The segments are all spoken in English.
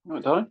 Right, darling.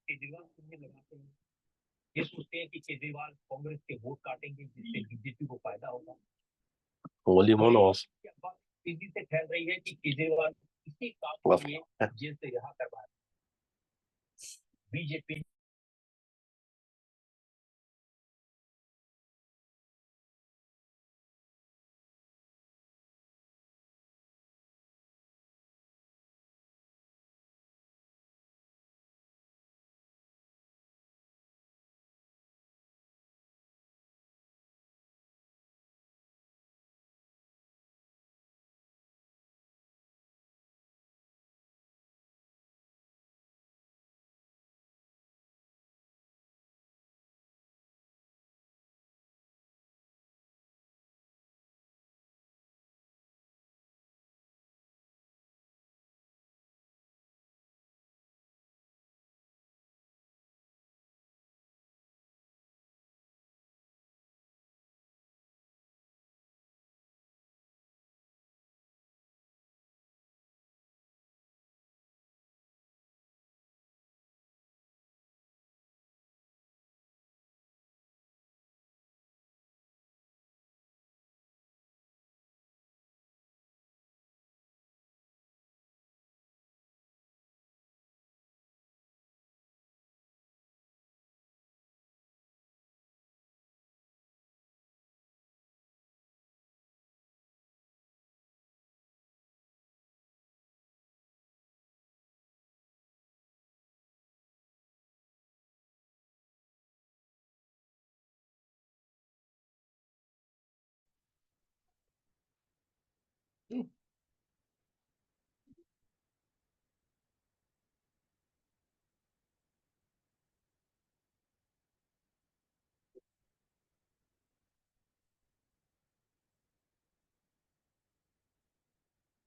Kejriwal सुनने लगाते हैं, ये सोचते हैं कि केजरीवाल कांग्रेस के वोट काटेंगे जिससे बीजेपी को फायदा होगा। Limonov. तेजी से फैल रही है कि केजरीवाल इसी काम के लिए जेल से रिहा करवा BJP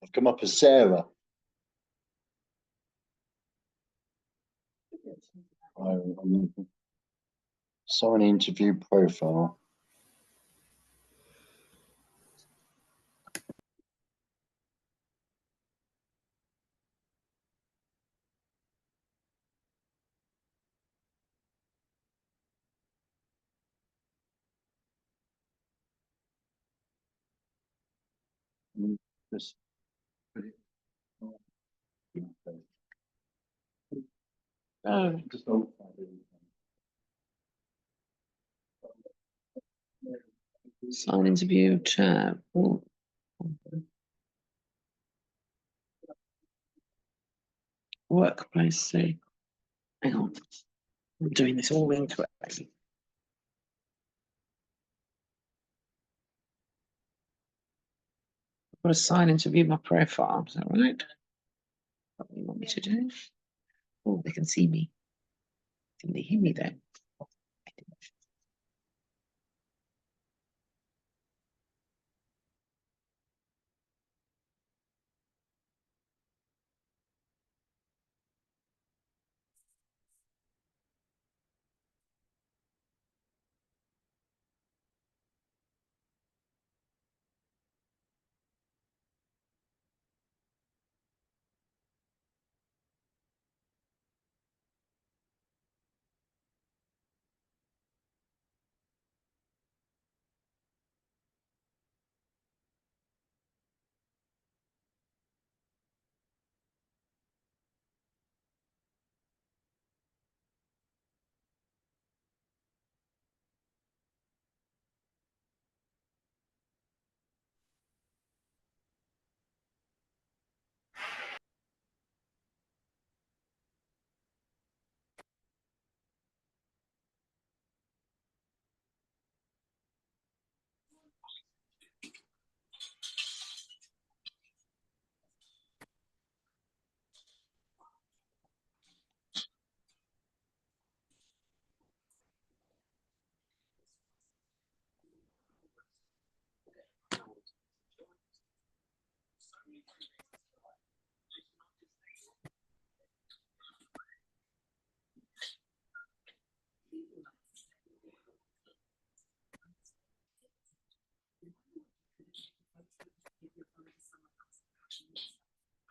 I've come up as Sarah. Sign interview profile. Just put it. Just don't. Sign interview chat. Ooh. Workplace. See. Hang on. I'm doing this all incorrectly. I've got to sign in to view my profile. Is that right? What do you want me to do? Oh, they can see me. Can they hear me then?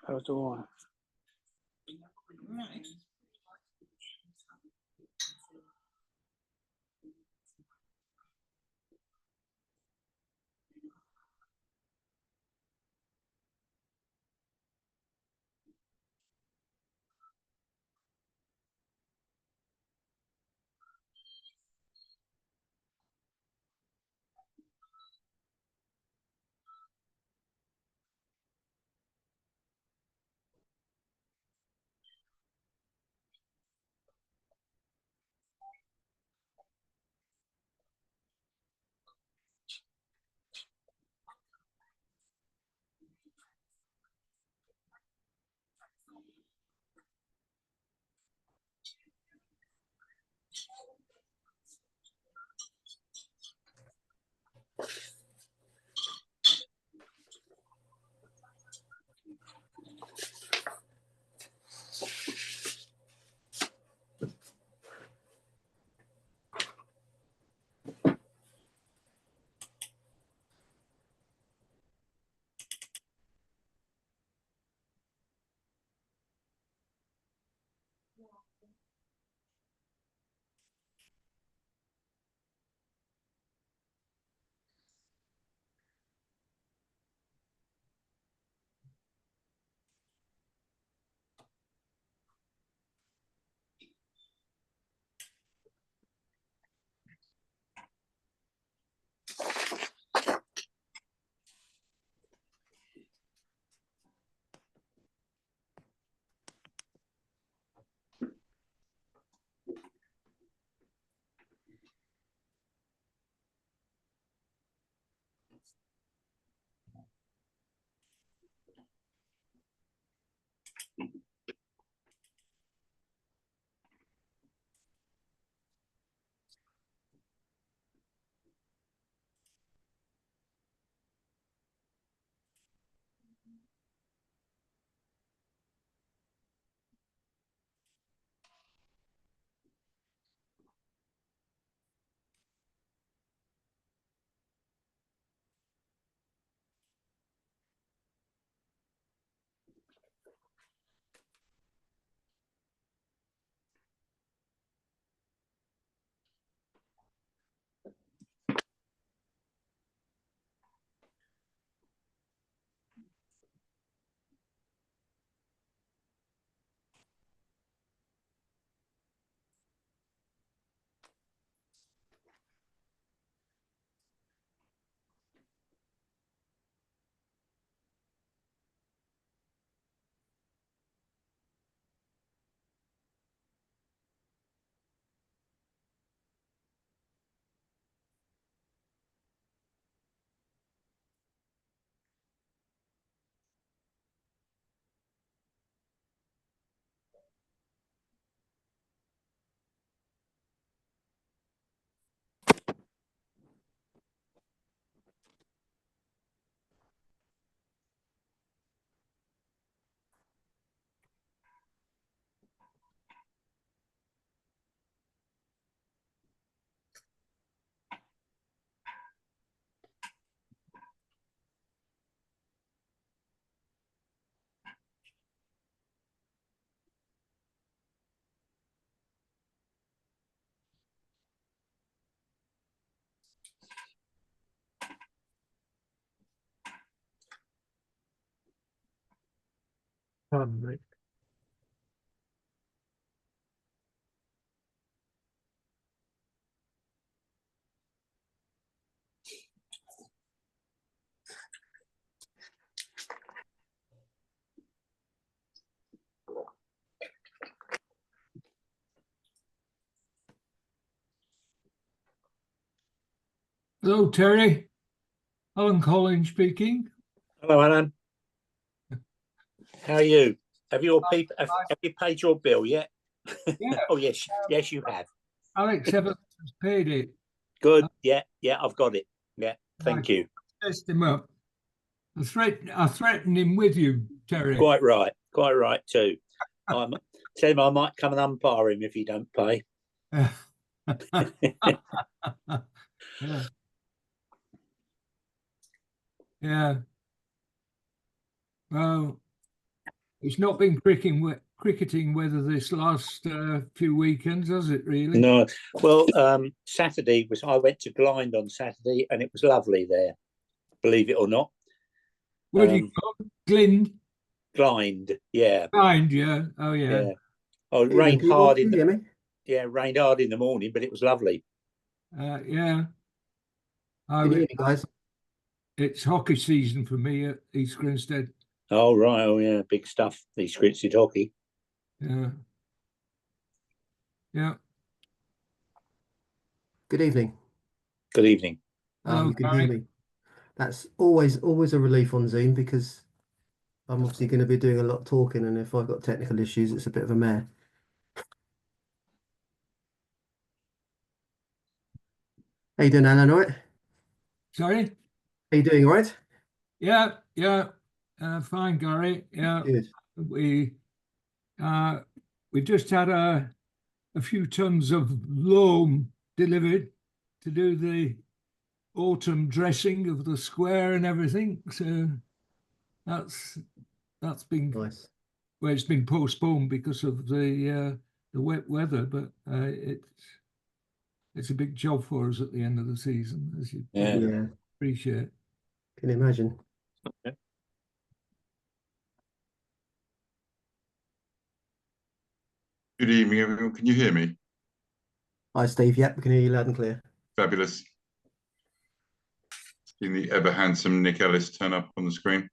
How's the one? Pardon me. Hello, Terry. Alan Collins speaking. Hello, Alan. How are you? Have you paid your bill yet? Yeah. Oh yes, yes you have. Alex Evans has paid it. Good. Yeah, I've got it. Yeah, thank you. Test him up. I threatened him with you, Terry. Quite right too. I'm tell him I might come and umpire him if he don't pay. Yeah. Yeah. Well, it's not been cricketing weather this last few weekends, has it? Really? No. Well, Saturday I went to Glynde on Saturday and it was lovely there. Believe it or not. Where do you go? Glynde, yeah. Glynde, yeah. Oh, yeah. Yeah. Oh, it rained Can you hard hear me? rained hard in the morning, but it was lovely. Yeah. Can you hear me, guys? It's hockey season for me at East Grinstead. Oh right, oh yeah, big stuff. These Grinstead hockey. Yeah. Yeah. Good evening. Good evening. Hello, You can Gary. hear me. That's always a relief on Zoom because I'm obviously going to be doing a lot of talking, and if I've got technical issues, it's a bit of a mare. How you doing, Alan? All right? Sorry? How you doing? All right? Yeah. Fine, Gary. Yeah. Good. We just had a few tons of loam delivered to do the autumn dressing of the square and everything. So that's been Nice. well, it's been postponed because of the wet weather, but it's a big job for us at the end of the season, as you Yeah. appreciate. Can imagine. Good evening, everyone. Can you hear me? Hi, Steve. Yep, we can hear you loud and clear. Fabulous. Seeing the ever handsome Nick Ellis turn up on the screen.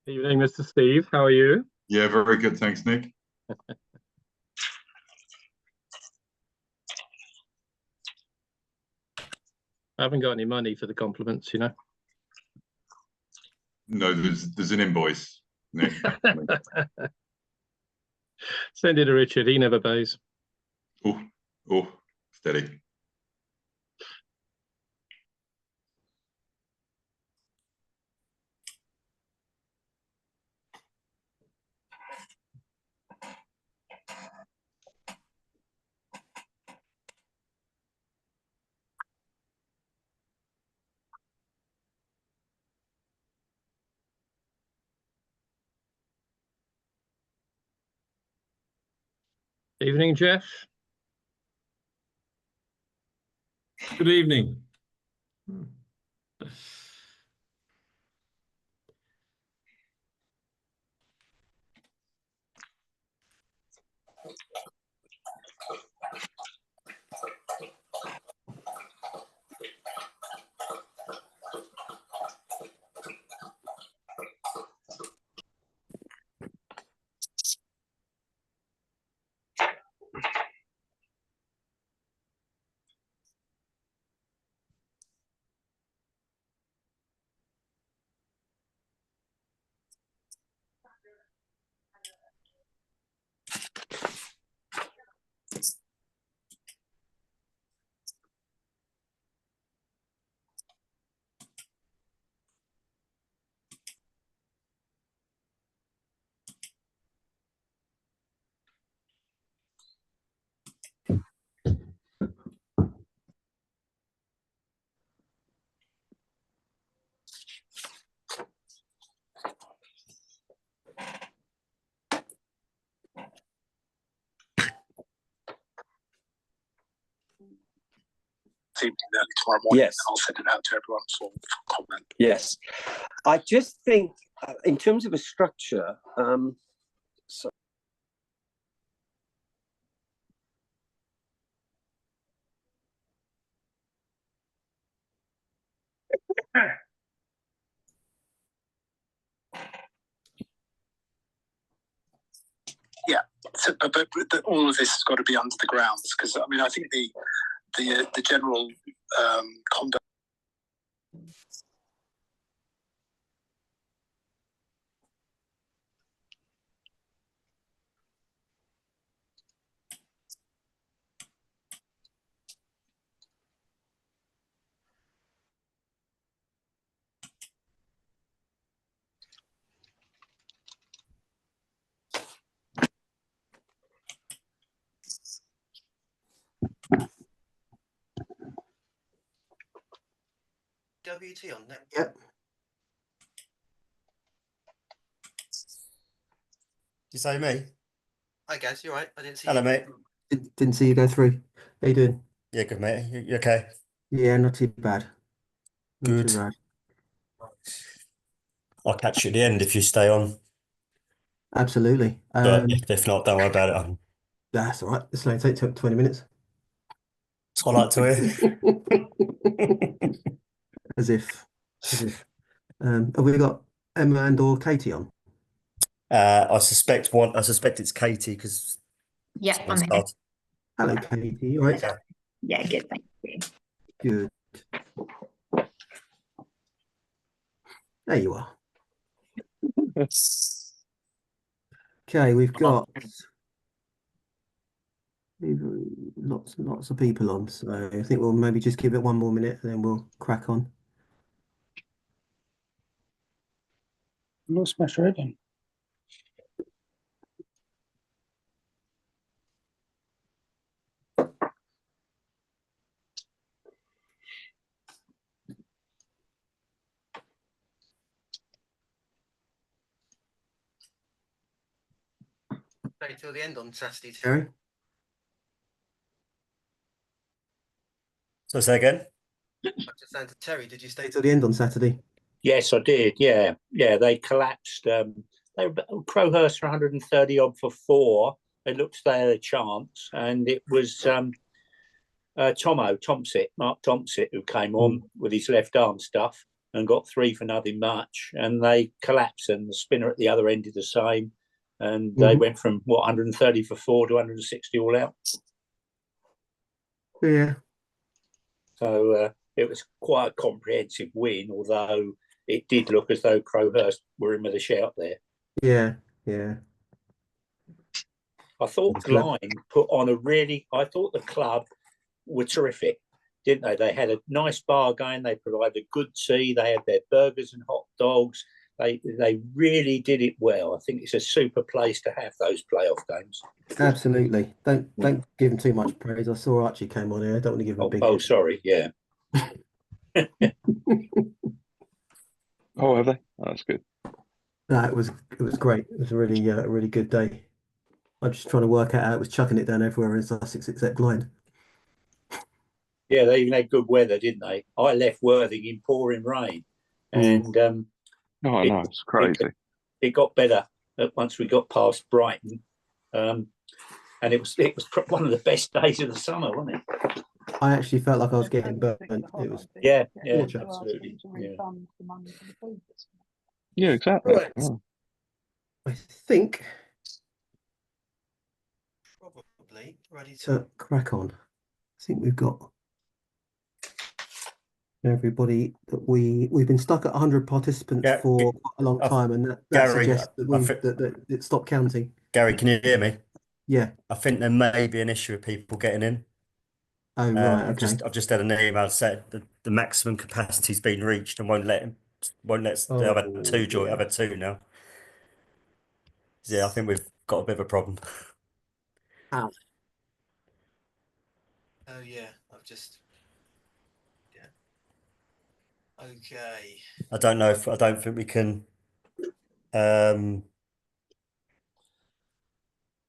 Evening, Mr. Steve. How are you? Yeah, very good. Thanks, Nick. I haven't got any money for the compliments, you know. No, there's an invoice, Nick. Send it to Richard. He never pays. Oh, steady. Evening, Jeff. Good evening. Tomorrow morning. Yes. And I'll send it out to everyone for comment. Yes. I just think in terms of a structure, so yeah, but all of this has got to be under the grounds, because I mean, I think the general conduct. WT on that. Yep. You say me? Hi guys, you alright? I didn't see Hello, you. mate. Didn't see you go through. How you doing? Yeah, good, mate. You okay? Yeah, not too bad. Not Good. too bad. I'll catch you at the end if you stay on. Absolutely. But if not, don't worry about it. That's all right. This will only take 20 minutes. I like to hear. As if. Have we got Emma and or Katie on? I suspect it's Katie because Yeah, I'm here. Hello, Katie. You all right? Yeah, good, thank you. Good. There you are. Okay, we've got lots of people on, so I think we'll maybe just give it one more minute and then we'll crack on. No smash reading. Stay till the end on Saturday, Terry. So say again. I just saying to Terry, did you stay till the end on Saturday? Yes, I did. Yeah, they collapsed. They were Crowhurst for 130 odd for 4. They looked they had a chance, and it was Mark Thompson, who came on with his left arm stuff and got 3 for nothing much, and they collapsed. And the spinner at the other end did the same, and they went from 130 for 4 to 160 all out. Yeah. So it was quite a comprehensive win, although it did look as though Crowhurst were in with a shout there. Yeah. I thought Glyne put on I thought the club were terrific, didn't they? They had a nice bar going, they provided good tea, they had their burgers and hot dogs. They really did it well. I think it's a super place to have those playoff games. Absolutely. Don't give him too much praise. I saw Archie came on here. I don't want to give him a big. Oh, sorry. Yeah. Oh, have they? Oh, that's good. No, it was great. It was a really good day. I'm just trying to work out how it was chucking it down everywhere in Sussex except Glyne. Yeah, they even had good weather, didn't they? I left Worthing in pouring rain, and Oh, no, it's crazy. It got better once we got past Brighton, and it was one of the best days of the summer, wasn't it? I actually felt like I was getting burnt. It was absolutely. Yeah, exactly. Right. Oh. I think probably ready to crack on. I think we've got everybody that we've been stuck at 100 participants for quite a long time, and that Gary, suggests that it stopped counting. Gary, can you hear me? Yeah. I think there may be an issue with people getting in. Oh right, okay. I've just had an email said that the maximum capacity's been reached and won't let I've had 2 join. I've had 2 now. Yeah, I think we've got a bit of a problem. Oh yeah, okay. I don't think we can.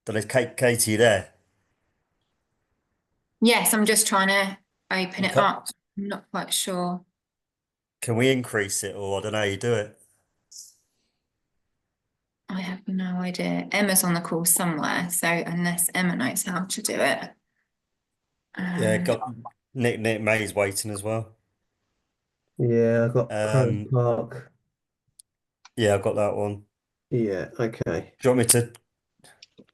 There's Katie there. Yes, I'm just trying to open it up. I'm not quite sure. Can we increase it, or I don't know how you do it? have no idea. Emma's on the call somewhere, so unless Emma knows how to do it. Yeah, got Nick May's waiting as well. Yeah, I've got Crow Um, Park. Yeah, I've got that one. Yeah, okay. Do you want me to,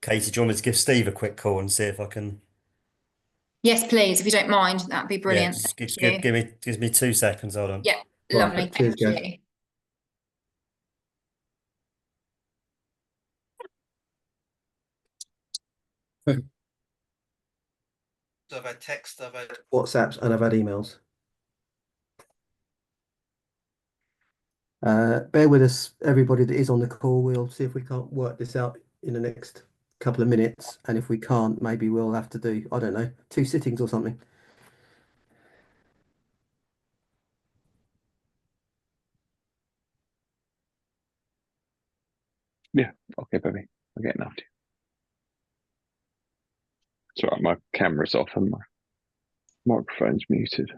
Katie, do you want me to give Steve a quick call and see if I can? Yes, please, if you don't mind, that'd be Yeah, brilliant. just Thank you. give me 2 seconds. Hold on. Yeah, Right, lovely. cheers, Thank Gav. you. I've had text, I've had WhatsApps, and I've had emails. Bear with us, everybody that is on the call. We'll see if we can't work this out in the next couple of minutes. And if we can't, maybe we'll have to do, I don't know, 2 sittings or something. Yeah, okay, baby. I'm getting up to you. It's all right, my camera's off and my microphone's muted.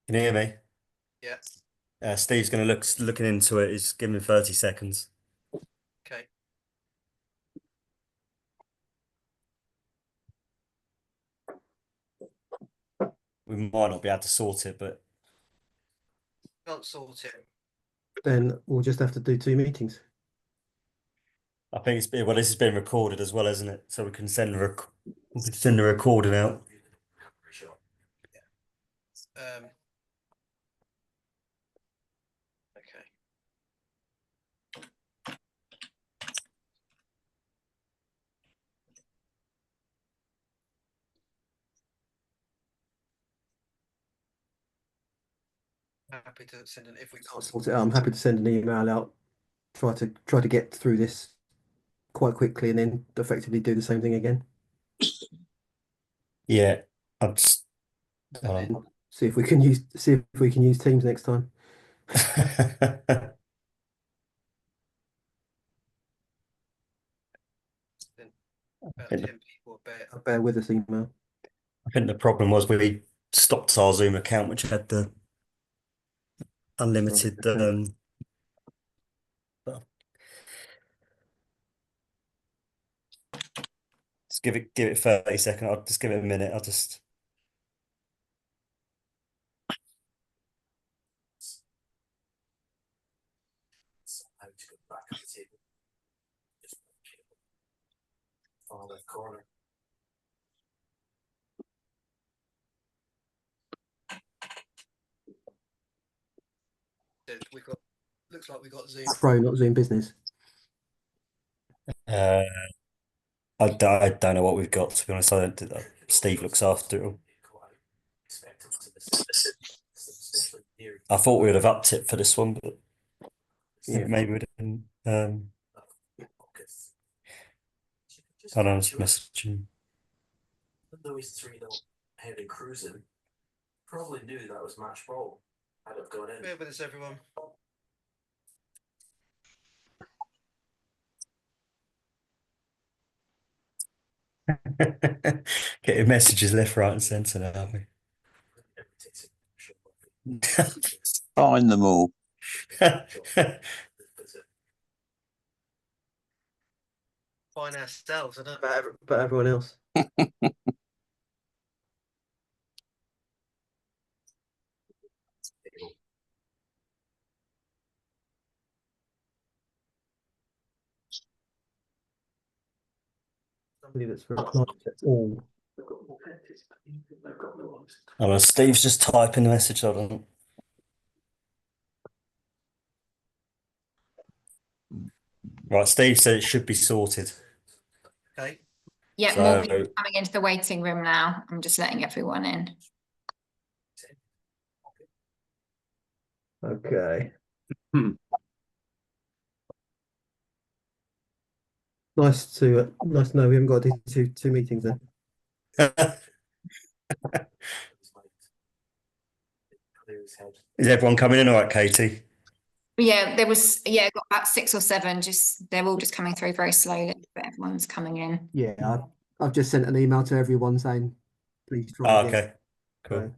Can you hear me? Yeah. Steve's going to looking into it. He's giving me 30 seconds. Okay. We might not be able to sort it, but Can't sort it. Then we'll just have to do 2 meetings. I think it's been, well, this has been recorded as well, isn't it? So we can send the recording out. Okay. Happy to send an if we can't sort it out, I'm happy to send an email out. Try to get through this quite quickly and then effectively do the same thing again. Yeah, I'm just. And then see if we can use Teams next time. About 10 people bear with us email. I think the problem was we stopped our Zoom account, which had the unlimited. Just give it 30 seconds. I'll just give it a minute. I'll just. Corner. Looks like we got Zoom Pro, not Zoom Business. I don't know what we've got, to be honest. I don't. Steve looks after it all. I thought we would have upped it for this one, but Yeah. maybe we didn't. I don't know, just messaging. Though he's 3-0 ahead and cruising, probably knew that was match ball. I'd have gone in. Bear with us, everyone. Getting messages left, right, and centre now, aren't we? Find them all. Find ourselves. I don't know about everyone else. Somebody that's replied to all. Oh, Steve's just typing the message. Hold on. Right, Steve said it should be sorted. Okay. Yeah, So- more people coming into the waiting room now. I'm just letting everyone in. Okay. Nice to know we haven't got to do two meetings then. Is everyone coming in all right, Katie? Yeah, got about 6 or 7, they're all just coming through very slowly, but everyone's coming in. Yeah, I've just sent an email to everyone saying, please try Oh, again. okay, cool.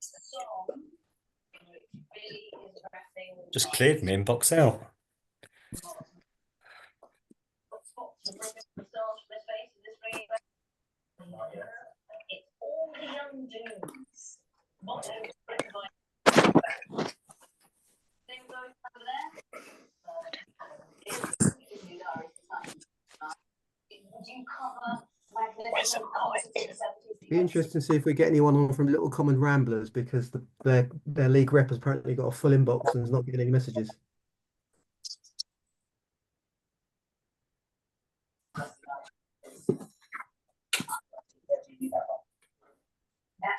So, Just cleared my inbox out. be interesting to see if we get anyone on from Little Common Ramblers because their league rep has apparently got a full inbox and is not getting any messages. That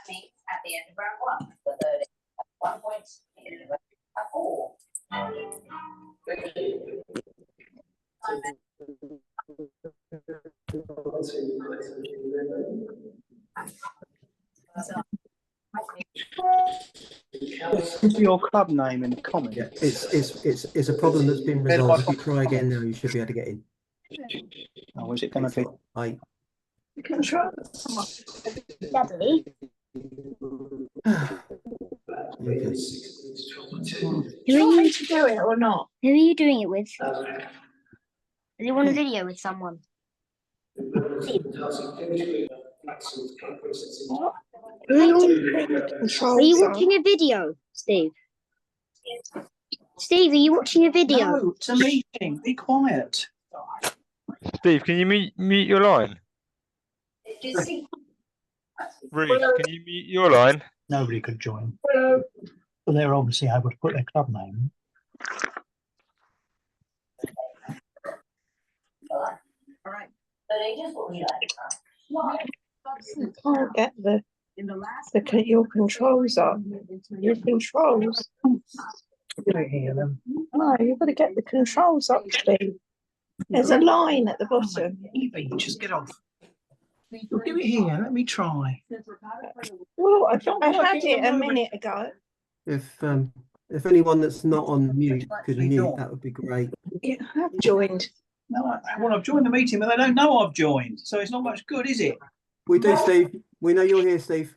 means at the end of round 1, the third 1 point, a 4. Put your club name in the comments. Yeah, it's a problem that's been resolved. If you try again now, you should be able to get in. Oh, is it going to be? You can try. Daddy. Okay. Do you want me to do it or not? Who are you doing it with? Do you want a video with someone? Are you watching a video, Steve? Steve, are you watching a video? No, it's a meeting. Be quiet. Steve, can you mute your line? Ruth, can you mute your line? Nobody could join. Hello. Well, they're obviously able to put their club name. All right. So they just what we like. You can't get your controls up. Your controls. Hear them. No, you've got to get the controls up, Steve. There's a line at the bottom. Evie, just get off. Do it here. Let me try. Well, I had it a minute ago. If anyone that's not on mute could mute, that would be great. Yeah, I've joined. No, I've joined the meeting, but they don't know I've joined, so it's not much good, is it? We do, Steve. We know you're here, Steve.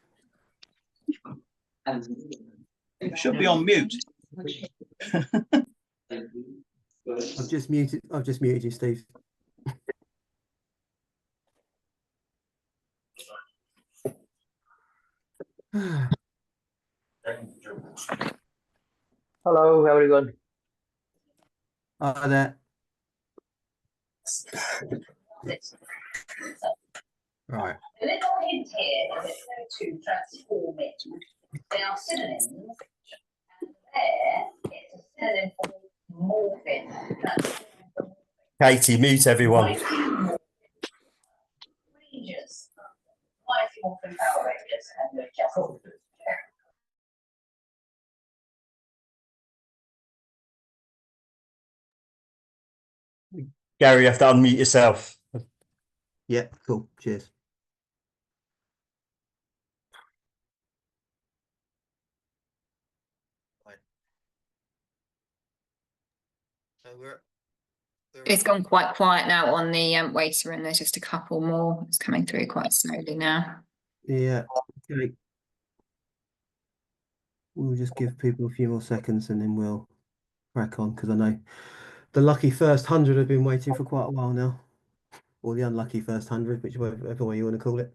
It should be on mute. I've just muted you, Steve. Hello, everyone. Hi there. Right. The little hint here is that to transform it. They are synonyms, and there it's a synonym for morphing. Katie, mute everyone. Rangers. Mighty Morphin Power Rangers and we're just Gary, you have to unmute yourself. Yeah, cool. Cheers. It's gone quite quiet now on the waiting room. There's just a couple more. It's coming through quite slowly now. Yeah. Okay. We'll just give people a few more seconds and then we'll crack on because I know the lucky first 100 have been waiting for quite a while now, or the unlucky first 100, whichever way you want to call it.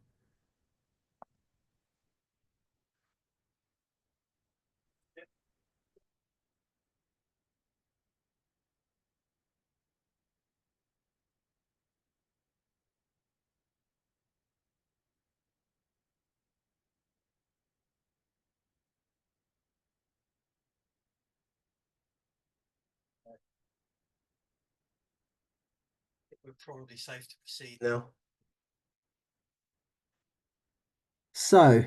we're probably safe to proceed now. So,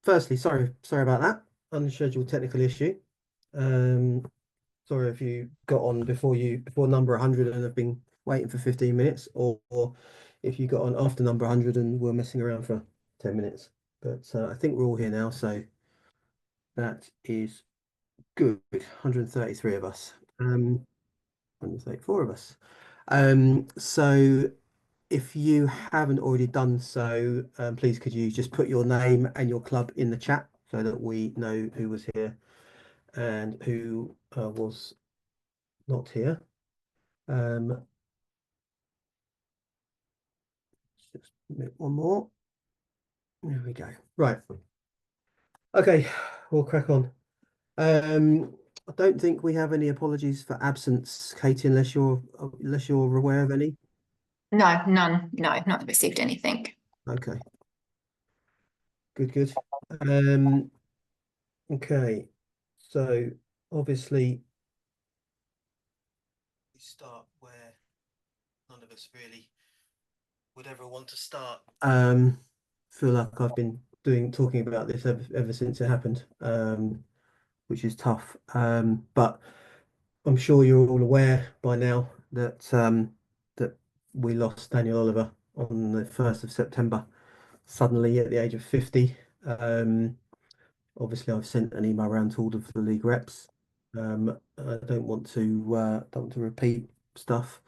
firstly, sorry about that unscheduled technical issue. Sorry if you got on before number 100 and have been waiting for 15 minutes, or if you got on after number 100 and were messing around for 10 minutes. But I think we're all here now, so that is good. 133 of us. 134 of us. So if you haven't already done so, please could you just put your name and your club in the chat so that we know who was here and who was not here. Just one more. There we go. Right. Okay, we'll crack on. I don't think we have any apologies for absence, Katie, unless you're aware of any. No, none. No, I've not received anything. Okay. Good. Okay. So obviously we start where none of us really would ever want to start. Feel like I've been talking about this ever since it happened, which is tough. But I'm sure you're all aware by now that that we lost Daniel Oliver on the 1st of September, suddenly at the age of 50. Obviously, I've sent an email around to all of the league reps. I don't want to repeat stuff.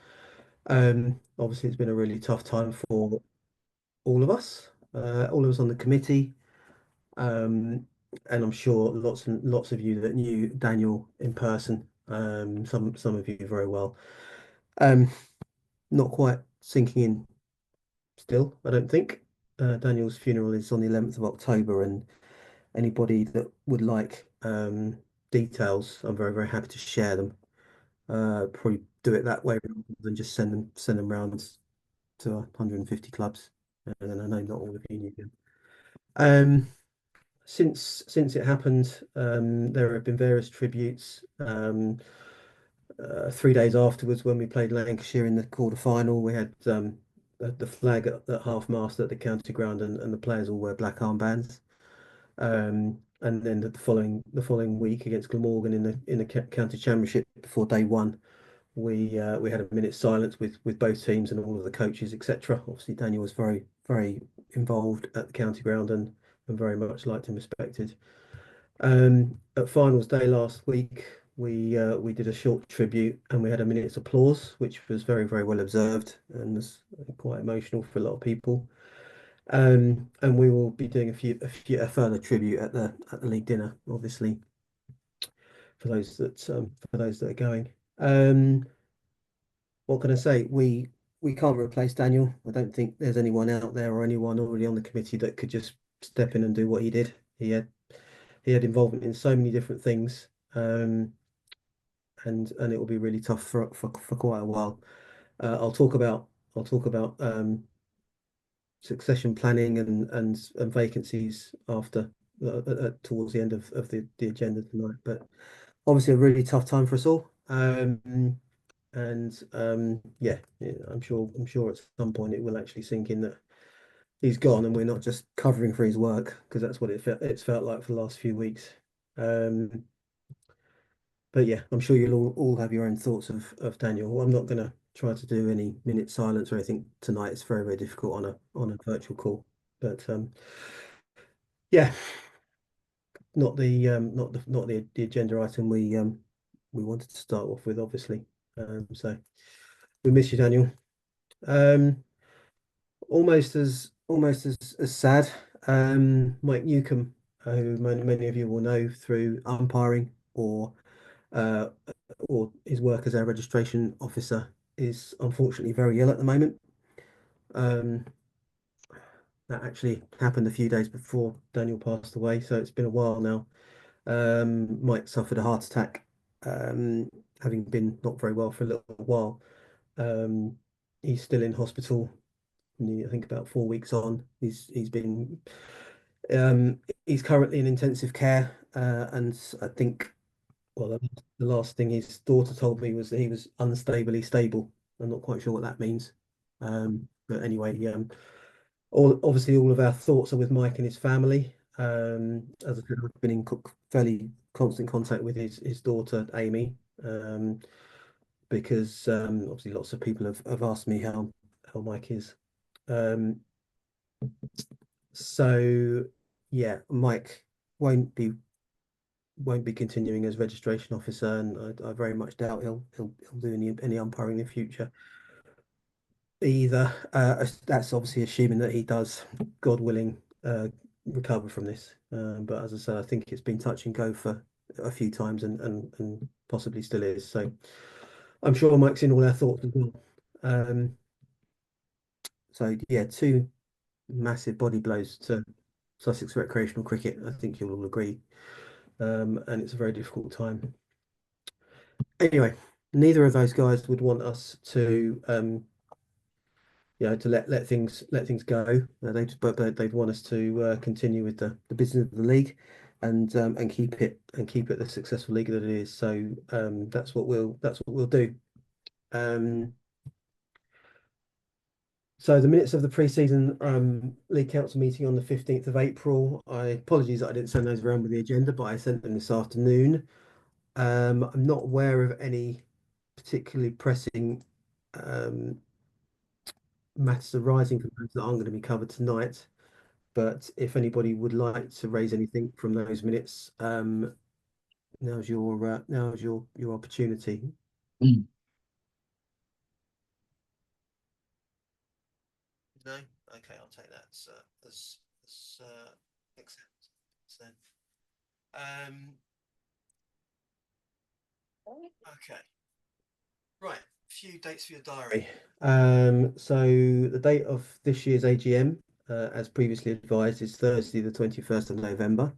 Obviously, it's been a really tough time for all of us on the committee, and I'm sure lots and lots of you that knew Daniel in person. Some of you very well. Not quite sinking in still, I don't think. Daniel's funeral is on the 11th of October, and anybody that would like details, I'm very, very happy to share them. Probably do it that way rather than just send them round to 150 clubs. And then I know not all of you knew them. Since it happened, there have been various tributes. 3 days afterwards, when we played Lancashire in the quarter-final, we had the flag at half-mast at the county ground, and the players all wear black armbands. And then the following week against Glamorgan in the county championship before day one, we had a minute's silence with both teams and all of the coaches, etc. Obviously, Daniel was very, very involved at the county ground and very much liked and respected. At finals day last week, we did a short tribute and we had a minute's applause, which was very, very well observed and was quite emotional for a lot of people. And we will be doing a further tribute at the league dinner, obviously, for those that are going. What can I say? We can't replace Daniel. I don't think there's anyone out there or anyone already on the committee that could just step in and do what he did. He had involvement in so many different things, and it will be really tough for quite a while. I'll talk about succession planning and vacancies after towards the end of the agenda tonight. But obviously a really tough time for us all. Yeah, I'm sure at some point it will actually sink in that he's gone and we're not just covering for his work, because that's what it's felt like for the last few weeks. But yeah, I'm sure you'll all have your own thoughts of Daniel. I'm not going to try to do any minute silence or anything tonight. It's very, very difficult on a virtual call. But yeah, not the agenda item we wanted to start off with, obviously. So we miss you, Daniel. Almost as sad. Mike Newcomb, who many of you will know through umpiring or his work as our registration officer, is unfortunately very ill at the moment. That actually happened a few days before Daniel passed away, so it's been a while now. Mike suffered a heart attack, having been not very well for a little while. He's still in hospital. I think about 4 weeks on. He's currently in intensive care, and I think Well, the last thing his daughter told me was that he was unstably stable. I'm not quite sure what that means. But anyway, obviously all of our thoughts are with Mike and his family. As I said, I've been in fairly constant contact with his daughter Amy, because obviously lots of people have asked me how Mike is. So yeah, Mike won't be continuing as registration officer, and I very much doubt he'll do any umpiring in the future either. That's obviously assuming that he does, God willing, recover from this. But as I said, I think it's been touch and go for a few times, and possibly still is. So I'm sure Mike's in all our thoughts as well. So yeah, two massive body blows to Sussex recreational cricket. I think you'll all agree. And it's a very difficult time. Anyway, neither of those guys would want us to to let things go. They'd want us to continue with the business of the league, and keep it the successful league that it is. So that's what we'll do. So the minutes of the pre-season league council meeting on the 15th of April. Apologies that I didn't send those around with the agenda, but I sent them this afternoon. I'm not aware of any particularly pressing matters arising from those that aren't going to be covered tonight. But if anybody would like to raise anything from those minutes, now's your opportunity. No? Okay, I'll take that as acceptance then. Okay. Right, a few dates for your diary. So the date of this year's AGM, as previously advised, is Thursday, the 21st of November.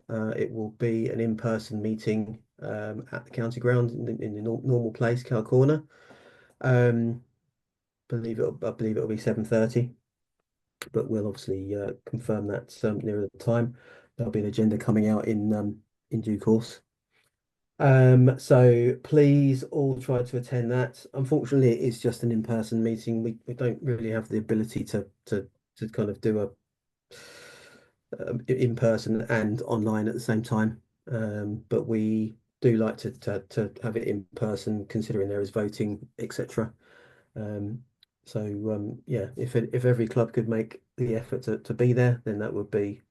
It will be an in-person meeting at the county ground in the normal place, Cow Corner. I believe it'll be 7:30, but we'll obviously confirm that nearer the time. There'll be an agenda coming out in due course. So please all try to attend that. Unfortunately, it is just an in-person meeting. We don't really have the ability to kind of do a in person and online at the same time. But we do like to have it in person, considering there is voting, etc. So yeah, if every club could make the effort to be there, then that would be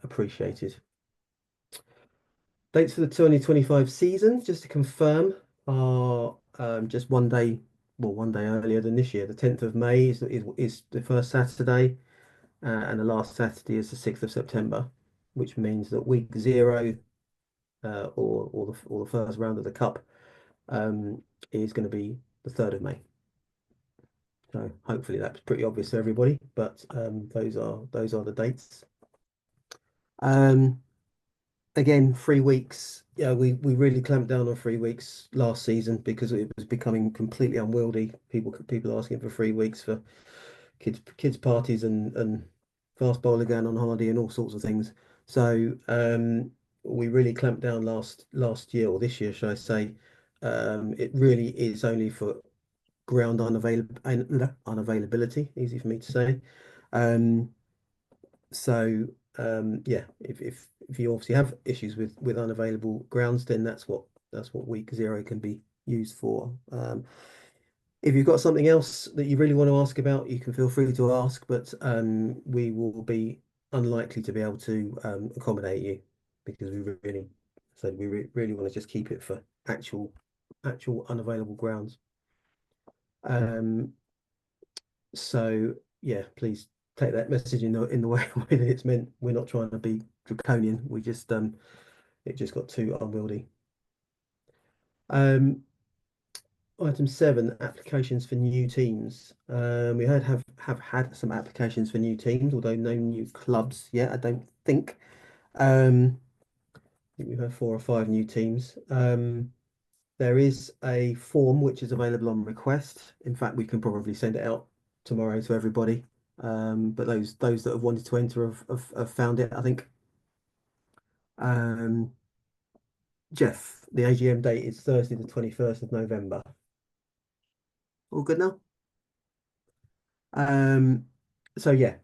appreciated. Dates for the 2025 season, just to confirm, are just one day earlier than this year. The 10th of May is the first Saturday, and the last Saturday is the 6th of September, which means that week 0, or the first round of the cup, is going to be the 3rd of May. So hopefully that's pretty obvious to everybody, but those are the dates. Again, 3 weeks. Yeah, we really clamped down on 3 weeks last season because it was becoming completely unwieldy. People asking for 3 weeks for kids parties and fast bowler going on holiday and all sorts of things. So we really clamped down last year, or this year, should I say. It really is only for ground unavailability. Easy for me to say. So yeah, if you obviously have issues with unavailable grounds, then that's what week 0 can be used for. If you've got something else that you really want to ask about, you can feel free to ask, but we will be unlikely to be able to accommodate you, because we really want to just keep it for actual unavailable grounds. So yeah, please take that message in the way that it's meant. We're not trying to be draconian. We just it just got too unwieldy. Item 7, applications for new teams. We have had some applications for new teams, although no new clubs yet, I don't think. I think we've had 4 or 5 new teams. There is a form which is available on request. In fact, we can probably send it out tomorrow to everybody. But those that have wanted to enter have found it, I think. Jeff, the AGM date is Thursday, the 21st of November. All good now? So yeah,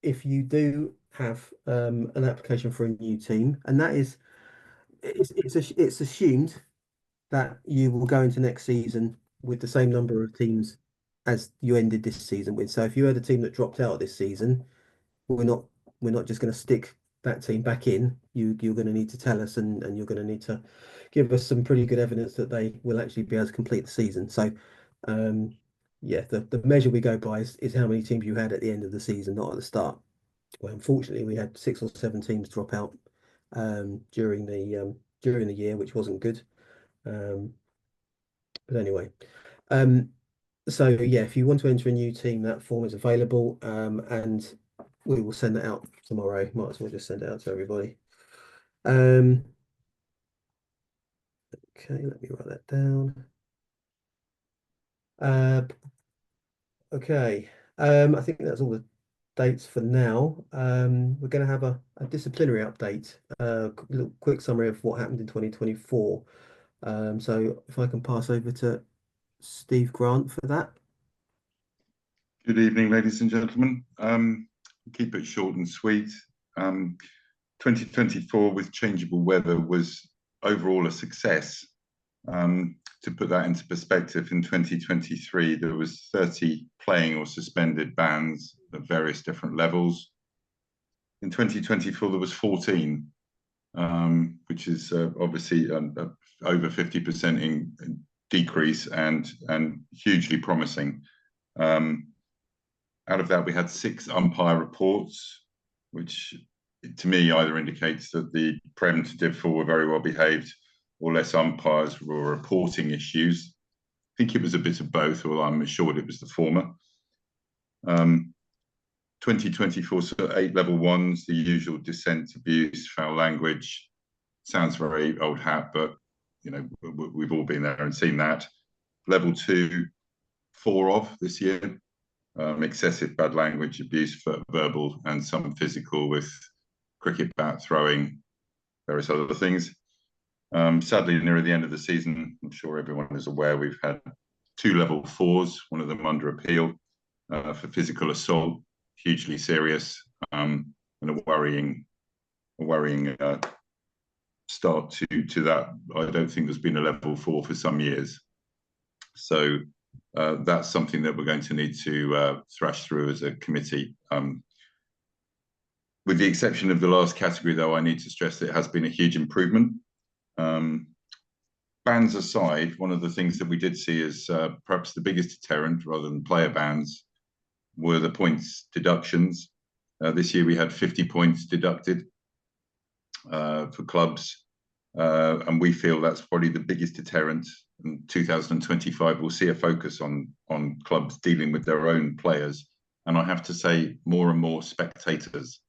if you do have an application for a new team, and that is, it's assumed that you will go into next season with the same number of teams as you ended this season with. So if you had a team that dropped out this season, we're not just going to stick that team back in. You're going to need to tell us, and you're going to need to give us some pretty good evidence that they will actually be able to complete the season. So yeah, the measure we go by is how many teams you had at the end of the season, not at the start. Well, unfortunately, we had 6 or 7 teams drop out during the year, which wasn't good. But anyway, so yeah, if you want to enter a new team, that form is available, and we will send that out tomorrow. Might as well just send it out to everybody. Okay, let me write that down. Okay, I think that's all the dates for now. We're going to have a disciplinary update, a little quick summary of what happened in 2024. So if I can pass over to Steve Grant for that. Good evening, ladies and gentlemen. Keep it short and sweet. 2024 with changeable weather was overall a success. To put that into perspective, in 2023, there was 30 playing or suspended bans at various different levels. In 2024, there was 14, which is obviously over 50% in decrease and hugely promising. Out of that, we had 6 umpire reports, which to me either indicates that the Prem to Div 4 were very well behaved, or less umpires were reporting issues. I think it was a bit of both, although I'm assured it was the former. 2024, so 8 level 1s, the usual dissent, abuse, foul language. Sounds very old hat, but you know, we've all been there and seen that. Level 2, 4 of this year. Excessive bad language, abuse, verbal and some physical, with cricket bat throwing, various other things. Sadly, near the end of the season, I'm sure everyone is aware, we've had 2 level 4s, one of them under appeal for physical assault, hugely serious, and a worrying start to that. I don't think there's been a level 4 for some years. So that's something that we're going to need to thrash through as a committee. With the exception of the last category, though, I need to stress that it has been a huge improvement. Bans aside, one of the things that we did see is perhaps the biggest deterrent, rather than player bans, were the points deductions. This year we had 50 points deducted for clubs, and we feel that's probably the biggest deterrent. In 2025, we'll see a focus on clubs dealing with their own players, and I have to say, more and more spectators.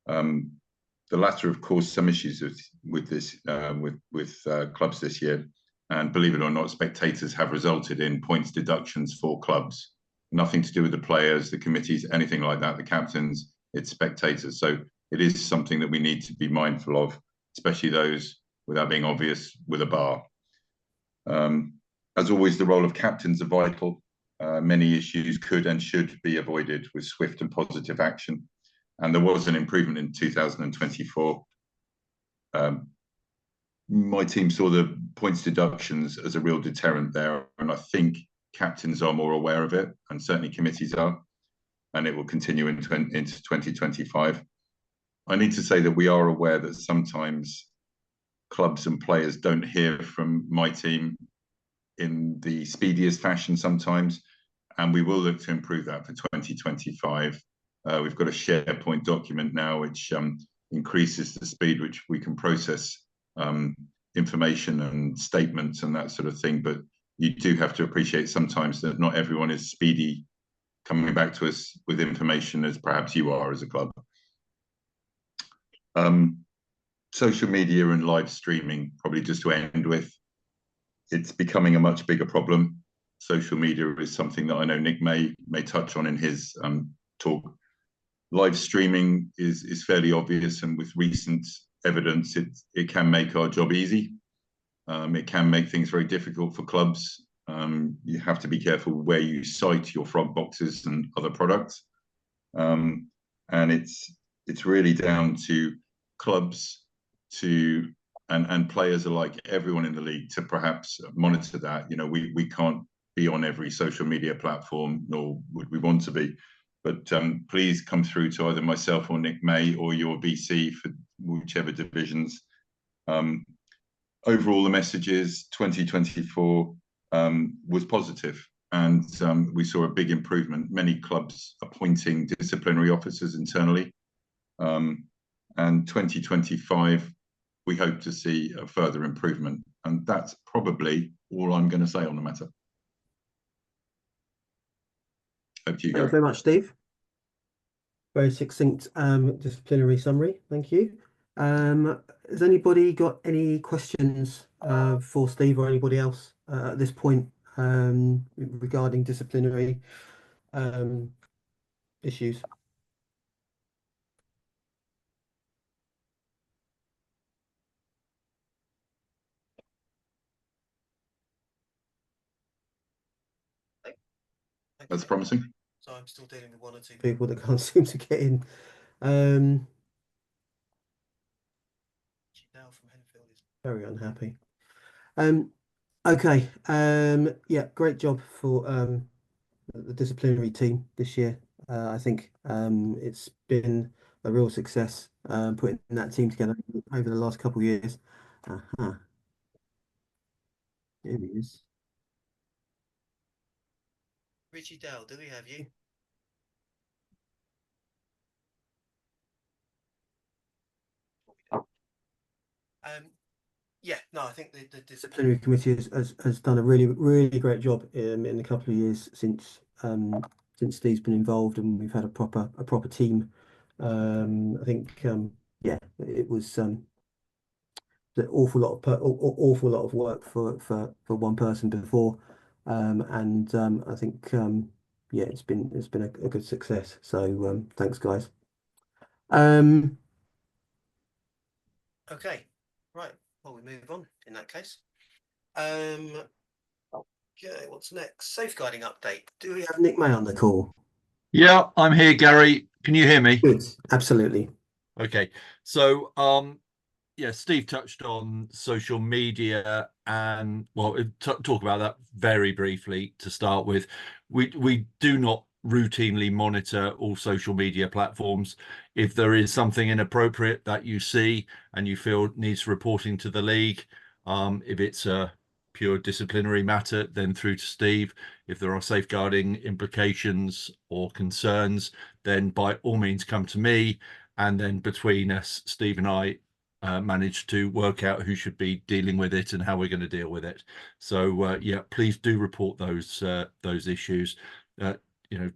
The latter have caused some issues with this with clubs this year, and believe it or not, spectators have resulted in points deductions for clubs. Nothing to do with the players, the committees, anything like that. The captains, it's spectators. So it is something that we need to be mindful of, especially those, without being obvious, with a bar. As always, the role of captains are vital. Many issues could and should be avoided with swift and positive action. And there was an improvement in 2024. My team saw the points deductions as a real deterrent there, and I think captains are more aware of it, and certainly committees are, and it will continue into 2025. I need to say that we are aware that sometimes clubs and players don't hear from my team in the speediest fashion sometimes, and we will look to improve that for 2025. We've got a SharePoint document now which increases the speed which we can process information and statements and that sort of thing. But you do have to appreciate sometimes that not everyone is speedy coming back to us with information as perhaps you are as a club. Social media and live streaming, probably just to end with, it's becoming a much bigger problem. Social media is something that I know Nick may touch on in his talk. Live streaming is fairly obvious, and with recent evidence, it can make our job easy. It can make things very difficult for clubs. You have to be careful where you site your frog boxes and other products. And it's really down to clubs and players alike, everyone in the league, to perhaps monitor that. You know, we can't be on every social media platform, nor would we want to be. But please come through to either myself or Nick May or your VC for whichever divisions. Overall, the messages 2024 was positive, and we saw a big improvement. Many clubs appointing disciplinary officers internally. And 2025, we hope to see a further improvement. And that's probably all I'm going to say on the matter. Over to you, Thanks Gary. very much, Steve. Very succinct disciplinary summary. Thank you. Has anybody got any questions for Steve or anybody else at this point regarding disciplinary issues? That's promising. So I'm still dealing with one or two people that can't seem to get in. Now from Henfield is very unhappy. Okay. Yeah, great job for the disciplinary team this year. I think it's been a real success putting that team together over the last couple of years. Here he is. Richie Dale, do we have you? Yeah, no, I think the disciplinary committee has done a really great job in a couple of years since Steve's been involved, and we've had a proper team. I think yeah, it was an awful lot of work for one person before, and I think yeah, it's been a good success. So thanks, guys. Okay, right. Well, we move on in that case. Okay, what's next? Safeguarding update. Do we have Nick May on the call? Yeah, I'm here, Gary. Can you hear me? Good, absolutely. Okay, so yeah, Steve touched on social media, and well, talk about that very briefly to start with. We do not routinely monitor all social media platforms. If there is something inappropriate that you see and you feel needs reporting to the league, if it's a pure disciplinary matter, then through to Steve. If there are safeguarding implications or concerns, then by all means come to me, and then between us, Steve and I manage to work out who should be dealing with it and how we're going to deal with it. So yeah, please do report those issues. You know,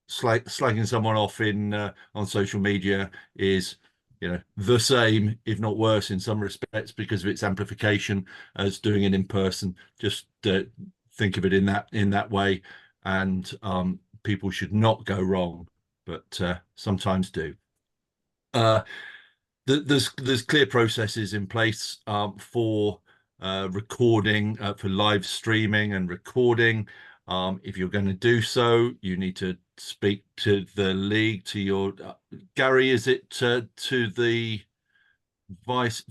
slagging someone off on social media is, you know, the same, if not worse, in some respects because of its amplification as doing it in person. Just think of it in that way, and people should not go wrong, but sometimes do. There's clear processes in place for recording, for live streaming and recording. If you're going to do so, you need to speak to the league, to your Gary. Is it to the vice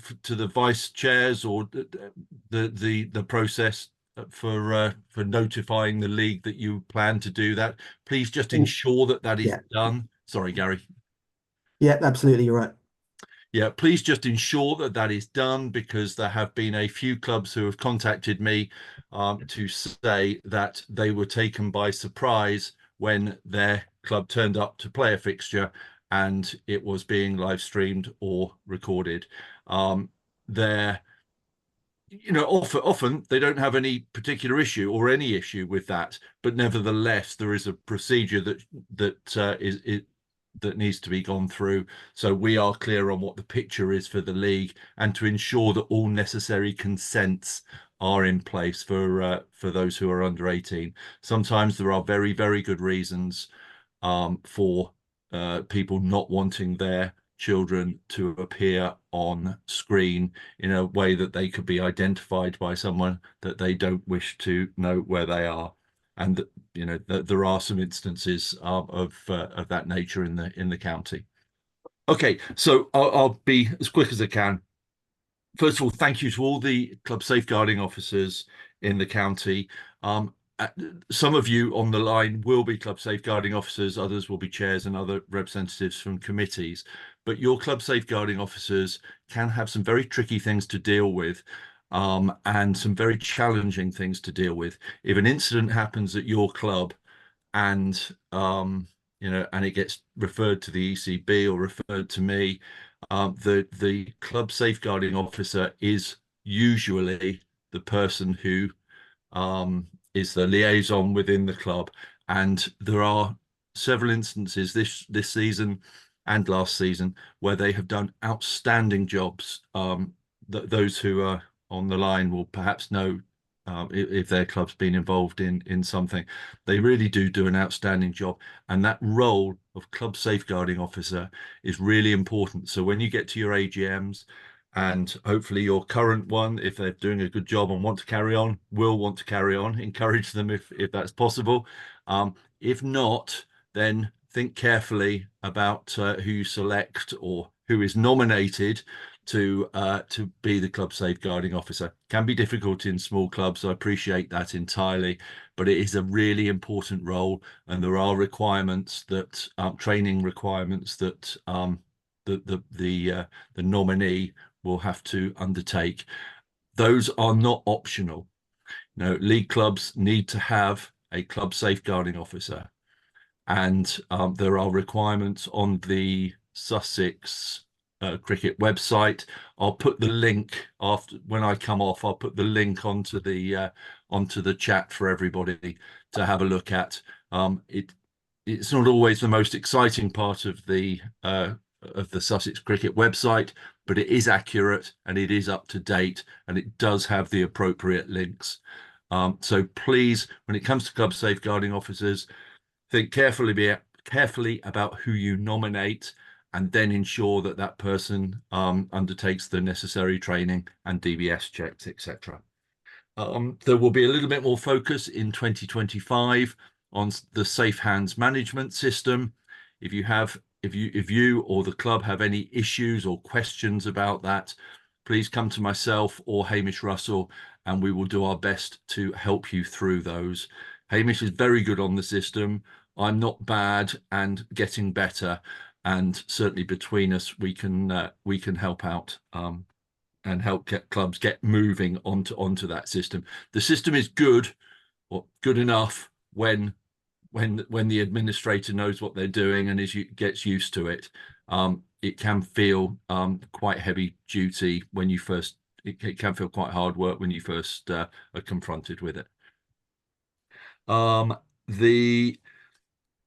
chairs, or the process for notifying the league that you plan to do that? Please just ensure that is done. Sorry, Gary. Yeah, absolutely, you're right. Yeah, please just ensure that is done, because there have been a few clubs who have contacted me to say that they were taken by surprise when their club turned up to play a fixture and it was being live streamed or recorded. You know, often they don't have any particular issue or any issue with that, but nevertheless there is a procedure that needs to be gone through, so we are clear on what the picture is for the league, and to ensure that all necessary consents are in place for those who are under 18. Sometimes there are very good reasons for people not wanting their children to appear on screen in a way that they could be identified by someone that they don't wish to know where they are. And you know, there are some instances of that nature in the county. Okay, so I'll be as quick as I can. First of all, thank you to all the club safeguarding officers in the county. Some of you on the line will be club safeguarding officers, others will be chairs and other representatives from committees. But your club safeguarding officers can have some very tricky things to deal with, and some very challenging things to deal with. If an incident happens at your club and you know, and it gets referred to the ECB or referred to me, the club safeguarding officer is usually the person who is the liaison within the club. And there are several instances this season and last season where they have done outstanding jobs. Those who are on the line will perhaps know if their club's been involved in something. They really do an outstanding job, and that role of club safeguarding officer is really important. So when you get to your AGMs, and hopefully your current one, if they're doing a good job and want to carry on, will want to carry on, encourage them if that's possible. If not, then think carefully about who you select or who is nominated to be the club safeguarding officer. Can be difficult in small clubs, I appreciate that entirely, but it is a really important role, and there are requirements that training requirements that the nominee will have to undertake. Those are not optional. No, league clubs need to have a club safeguarding officer, and there are requirements on the Sussex cricket website. I'll put the link after when I come off. I'll put the link onto the chat for everybody to have a look at. It's not always the most exciting part of the Sussex cricket website, but it is accurate and it is up to date, and it does have the appropriate links. So please, when it comes to club safeguarding officers, think carefully about who you nominate, and then ensure that that person undertakes the necessary training and DBS checks, etc. There will be a little bit more focus in 2025 on the Safe Hands management system. If you or the club have any issues or questions about that, please come to myself or Hamish Russell, and we will do our best to help you through those. Hamish is very good on the system. I'm not bad and getting better, and certainly between us we can help out and help get clubs get moving onto that system. The system is good, or good enough when the administrator knows what they're doing and gets used to it. It can feel quite heavy duty when you first. It can feel quite hard work when you first are confronted with it.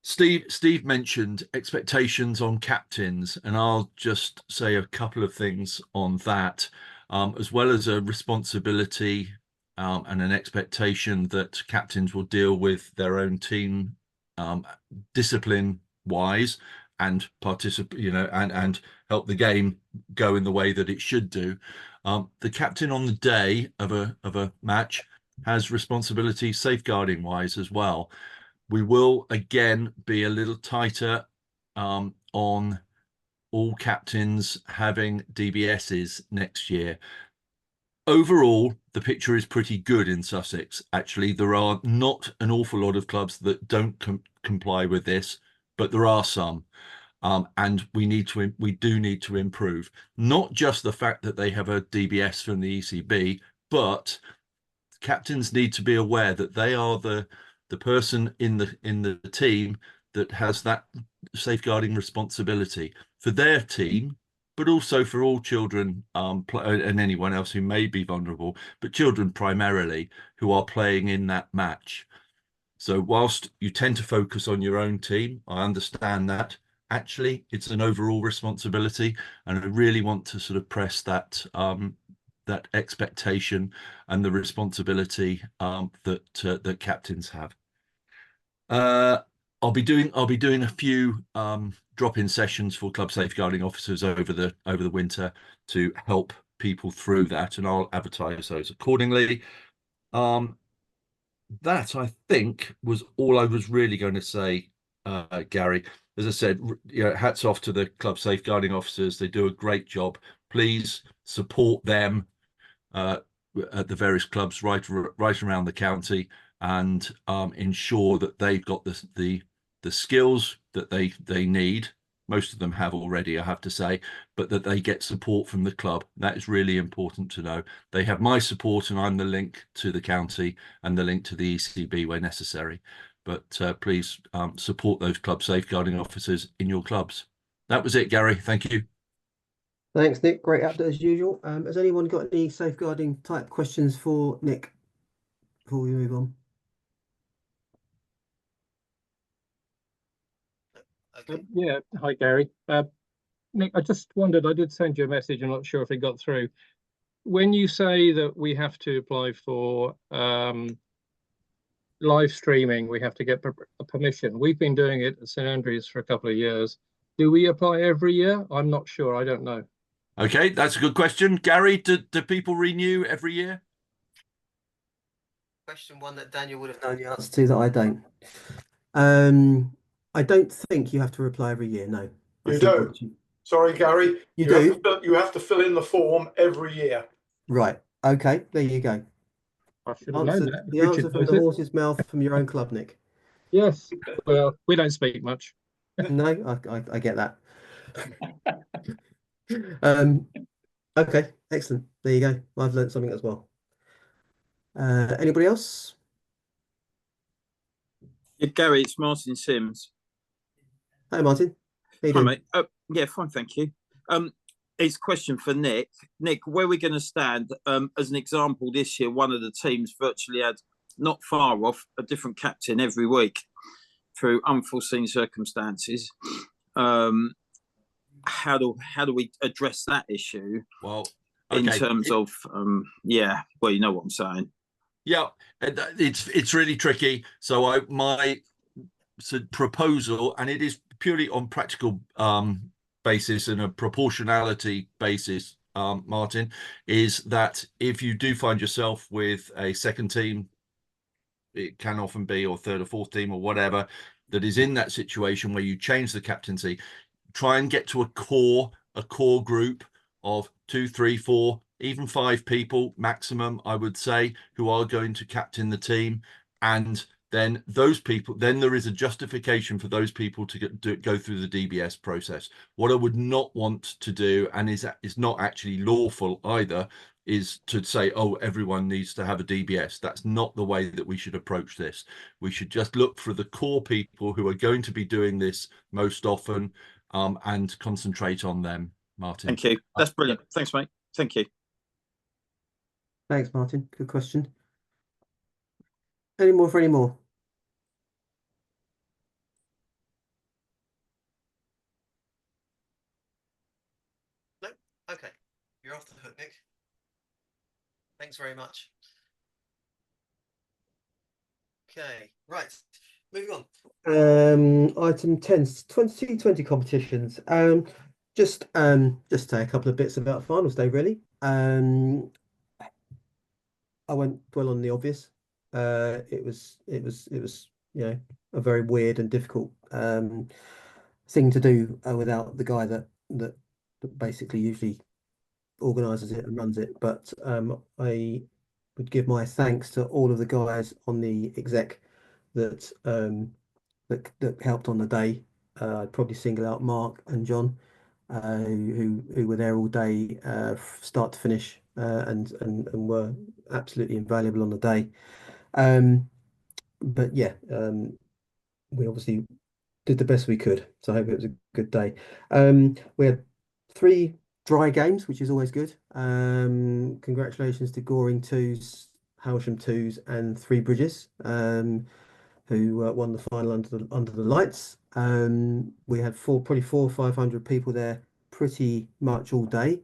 Steve mentioned expectations on captains, and I'll just say a couple of things on that, as well as a responsibility and an expectation that captains will deal with their own team discipline wise and participate, and help the game go in the way that it should do. The captain on the day of a match has responsibility safeguarding wise as well. We will again be a little tighter on all captains having DBSs next year. Overall, the picture is pretty good in Sussex. Actually, there are not an awful lot of clubs that don't comply with this, but there are some. And we do need to improve. Not just the fact that they have a DBS from the ECB, but captains need to be aware that they are the person in the team that has that safeguarding responsibility for their team, but also for all children and anyone else who may be vulnerable, but children primarily who are playing in that match. So whilst you tend to focus on your own team, I understand that. Actually, it's an overall responsibility, and I really want to sort of press that that expectation and the responsibility that captains have. I'll be doing a few drop-in sessions for club safeguarding officers over the winter to help people through that, and I'll advertise those accordingly. That I think was all I was really going to say, Gary. As I said, hats off to the club safeguarding officers. They do a great job. Please support them at the various clubs right around the county, and ensure that they've got the skills that they need. Most of them have already, I have to say, but that they get support from the club. That is really important to know. They have my support, and I'm the link to the county and the link to the ECB where necessary. But please support those club safeguarding officers in your clubs. That was it, Gary. Thank you. Thanks, Nick. Great update as usual. Has anyone got any safeguarding type questions for Nick before we move on? Yeah, hi Gary. Nick, I just wondered, I did send you a message, I'm not sure if it got through. When you say that we have to apply for live streaming, we have to get permission. We've been doing it at St Andrews for a couple of years. Do we apply every year? I'm not sure, I don't know. Okay, that's a good question. Gary, do people renew every year? Question one that Daniel would have known the answer to that I don't. I don't think you have to reply every year, no. You don't. Sorry, Gary. You do? You have to fill in the form every year. Right. Okay, there you go. I should have known that. The answer from the horse's mouth from your own club, Nick. Yes. Well, we don't speak much. No, I get that. Okay, excellent. There you go. I've learned something as well. Anybody else? Yeah, Gary, it's Martin Sims. Hi, Martin. How you Hi, doing? mate. Oh, yeah, fine, thank you. It's a question for Nick. Nick, where are we going to stand? As an example, this year, one of the teams virtually had, not far off, a different captain every week through unforeseen circumstances. How do we address that issue? Well, in okay. terms of yeah, well, you know what I'm saying. Yeah, it's really tricky. So my proposal, and it is purely on practical basis and a proportionality basis, Martin, is that if you do find yourself with a second team, it can often be, or third or fourth team or whatever, that is in that situation where you change the captaincy, try and get to a core group of 2, 3, 4, even 5 people maximum, I would say, who are going to captain the team. And then those people, then there is a justification for those people to go through the DBS process. What I would not want to do, and is not actually lawful either, is to say, oh, everyone needs to have a DBS. That's not the way that we should approach this. We should just look for the core people who are going to be doing this most often, and concentrate on them, Martin. Thank you. That's brilliant. Thanks, mate. Thank you. Thanks, Martin. Good question. Any more for any more? No? Okay. You're off the hook, Nick. Thanks very much. Okay, right. Moving on. Item 10, 2020 competitions. Just say a couple of bits about finals day, really. I won't dwell on the obvious. It was a very weird and difficult thing to do without the guy that basically usually organises it and runs it. But I would give my thanks to all of the guys on the exec that helped on the day. I'd probably single out Mark and John, who were there all day, start to finish, and were absolutely invaluable on the day. But yeah, we obviously did the best we could, so I hope it was a good day. We had 3 dry games, which is always good. Congratulations to Goring 2s, Howsham 2s, and 3 Bridges, who won the final under the lights. We had probably 400 or 500 people there pretty much all day,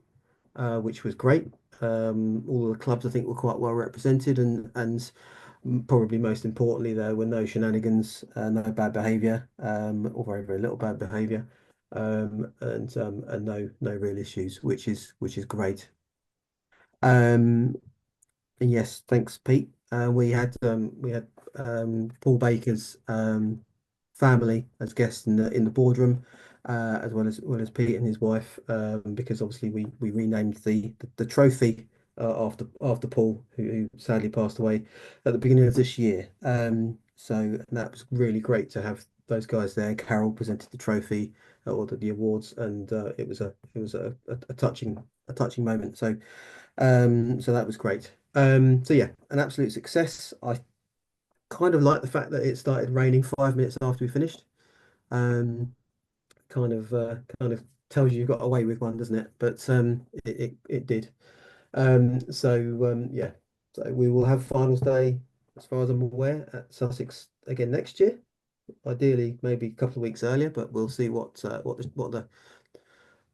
which was great. All the clubs, I think, were quite well represented, and Probably most importantly, there were no shenanigans, no bad behaviour, or very, very little bad behaviour, and no real issues, which is great. And yes, thanks, Pete. We had Paul Baker's family as guests in the boardroom, as well as Pete and his wife, because obviously we renamed the trophy after Paul, who sadly passed away at the beginning of this year. So that was really great to have those guys there. Carol presented the trophy or the awards, and it was a touching moment. So that was great. So yeah, an absolute success. I kind of like the fact that it started raining 5 minutes after we finished. Kind of tells you got away with one, doesn't it? But it did. Yeah, so we will have finals day, as far as I'm aware, at Sussex again next year. Ideally, maybe a couple of weeks earlier, but we'll see what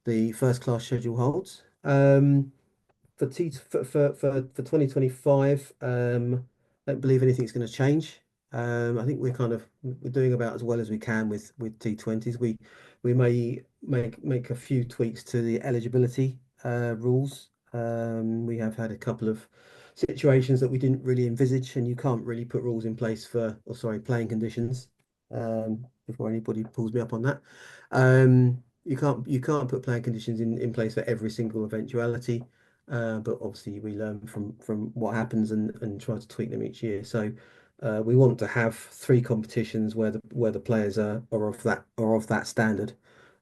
the first class schedule holds. For 2025, I don't believe anything's going to change. I think we're doing about as well as we can with T20s. We may make a few tweaks to the eligibility rules. We have had a couple of situations that we didn't really envisage, and you can't really put rules in place playing conditions. Before anybody pulls me up on that, you can't put playing conditions in place for every single eventuality. But obviously we learn from what happens and try to tweak them each year. So we want to have 3 competitions where the players are of that standard.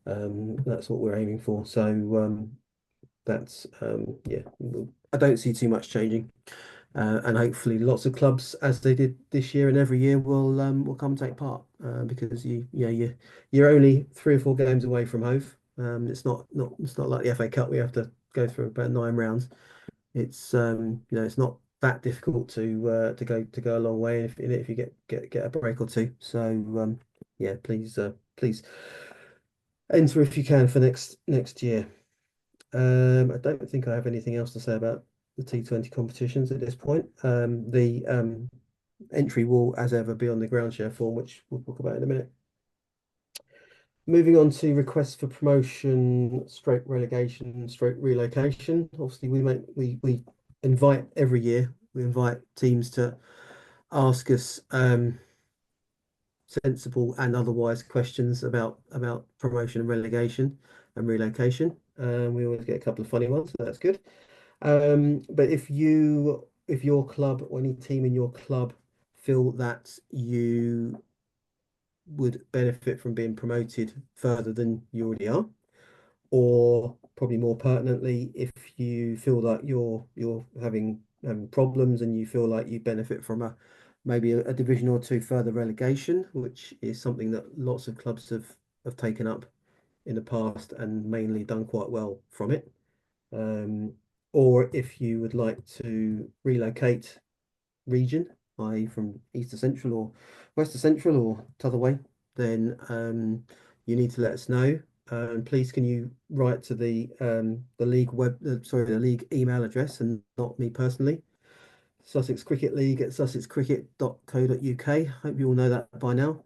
That's what we're aiming for. So that's yeah, I don't see too much changing. And hopefully lots of clubs, as they did this year and every year, will come take part, because you're only 3 or 4 games away from Hove. It's not like the FA Cup. We have to go through about 9 rounds. It's it's not that difficult to go a long way if you get a break or two. So yeah, please enter if you can for next year. I don't think I have anything else to say about the T20 competitions at this point. The entry will, as ever, be on the ground share form, which we'll talk about in a minute. Moving on to requests for promotion, / relegation, / relocation. Obviously, we invite every year. We invite teams to ask us sensible and otherwise questions about promotion and relegation and relocation. We always get a couple of funny ones, so that's good. But if your club or any team in your club feel that you would benefit from being promoted further than you already are, or probably more pertinently, if you feel that you're having problems and you feel like you benefit from maybe a division or 2 further relegation, which is something that lots of clubs have taken up in the past and mainly done quite well from it. Or if you would like to relocate region, i.e. from east to central or west to central or t'other way, then you need to let us know. And please, can you write to the league the league email address and not me personally? Sussex Cricket League at sussexcricket.co.uk. Hope you all know that by now.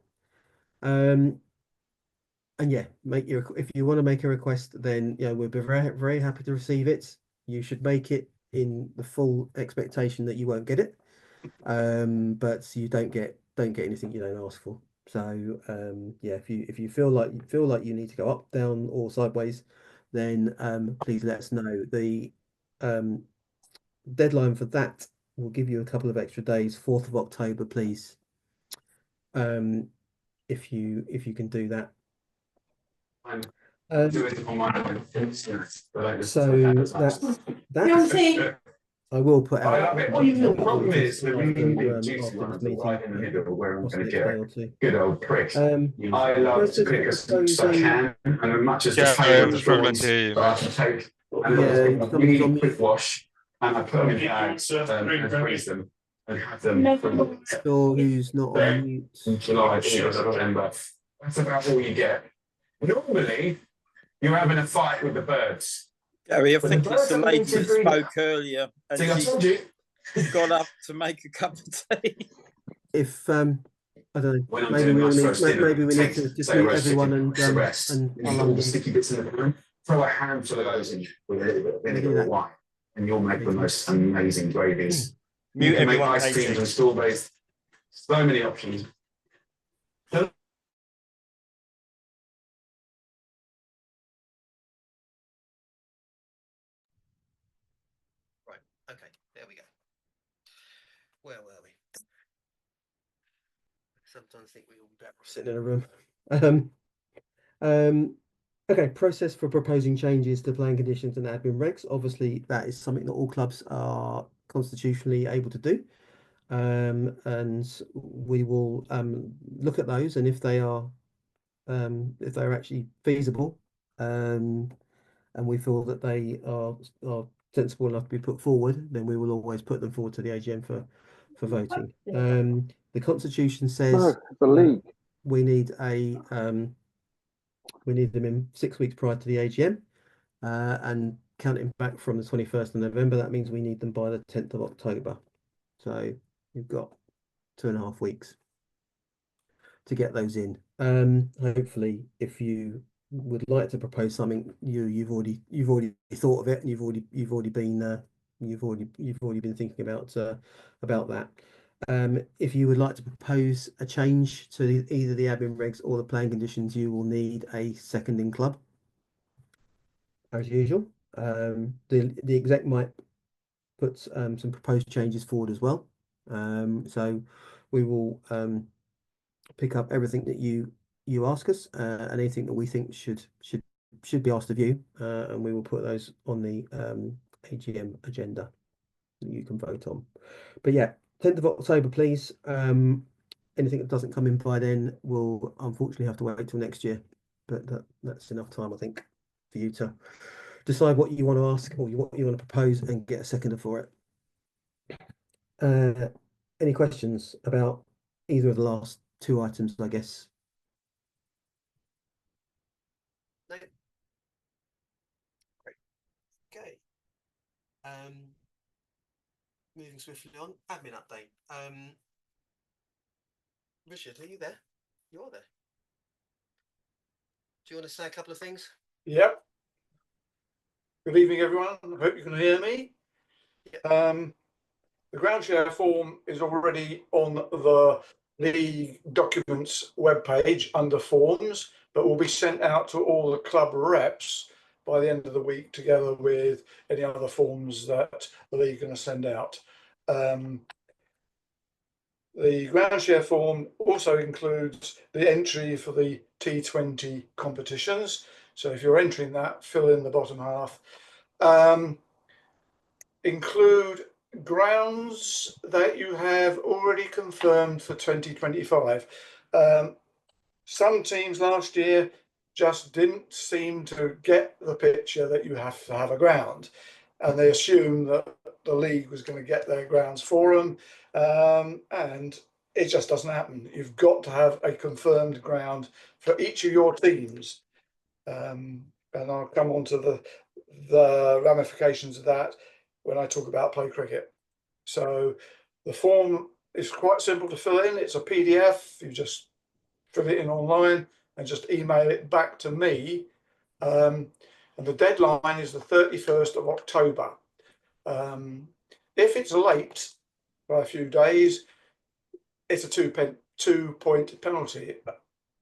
And yeah, if you want to make a request, then we'll be very, very happy to receive it. You should make it in the full expectation that you won't get it, but you don't get anything you don't ask for. So yeah, if you feel like you need to go up, down, or sideways, then please let us know. The deadline for that will give you a couple of extra days, 4th of October, please. If you can do that. So that's that. I will put out. Your problem is after this meeting, possibly next day or 2. Good old prick. I love Chris, to pick as much as I can, and as much as Yeah, the pain of I'm the struggling thorns to hear you, that I have to take, and Yeah, then it's a coming really from quick you. wash, and I put them in bags and freeze them, and have them from Sure, who's not on mute? July to September. That's about all you get. Normally, you're having a fight with the birds. Gary, I But think the it's birds the haven't lady been too that greedy. spoke earlier, and See, I told you, got up to make a cup of tea. If I don't When know, I'm maybe doing we all my need first dinner, maybe we need take, to just say, a meet roast everyone chicken, and it's a rest, and and how you get long all the you sticky bits in the pan, throw a handful of those in with a little bit of can we do vinegar or that? wine, and you'll make the most amazing gravies. You Mute can make everyone, ice creams Katie. and strawberries. So many options. Right. Okay. There we go. Where were we? Sometimes think we all better off sitting in a room. Okay. Process for proposing changes to playing conditions and admin regs. Obviously, that is something that all clubs are constitutionally able to do. And we will look at those, and if they're actually feasible, and we feel that they are sensible enough to be put forward, then we will always put them forward to the AGM for voting. The Constitution says No, the league. we need them in 6 weeks prior to the AGM, and counting back from the 21st of November, that means we need them by the 10th of October. So you've got 2.5 weeks to get those in. Hopefully, if you would like to propose something, you've already thought of it, and you've already been thinking about that. If you would like to propose a change to either the admin regs or the playing conditions, you will need a seconding club, as usual. The exec might put some proposed changes forward as well. So we will pick up everything that you ask us, and anything that we think should be asked of you, and we will put those on the AGM agenda that you can vote on. But yeah, 10th of October, please. Anything that doesn't come in by then will unfortunately have to wait till next year, but that's enough time, I think, for you to decide what you want to ask or what you want to propose and get a seconder for it. Any questions about either of the last two items, I guess? No. Great. Okay. Moving swiftly on, admin update. Richard, are you there? You're there. Do you want to say a couple of things? Yep. Good evening, everyone. I hope you can hear me. The ground share form is already on the league documents webpage under forms, but will be sent out to all the club reps by the end of the week, together with any other forms that the league are going to send out. The ground share form also includes the entry for the T20 competitions. So if you're entering that, fill in the bottom half. Include grounds that you have already confirmed for 2025. Some teams last year just didn't seem to get the picture that you have to have a ground, and they assumed that the league was going to get their grounds for them, and it just doesn't happen. You've got to have a confirmed ground for each of your teams, and I'll come on to the ramifications of that when I talk about play cricket. So the form is quite simple to fill in. It's a PDF. You just fill it in online and just email it back to me. And the deadline is the 31st of October. If it's late by a few days, it's a 2-point penalty.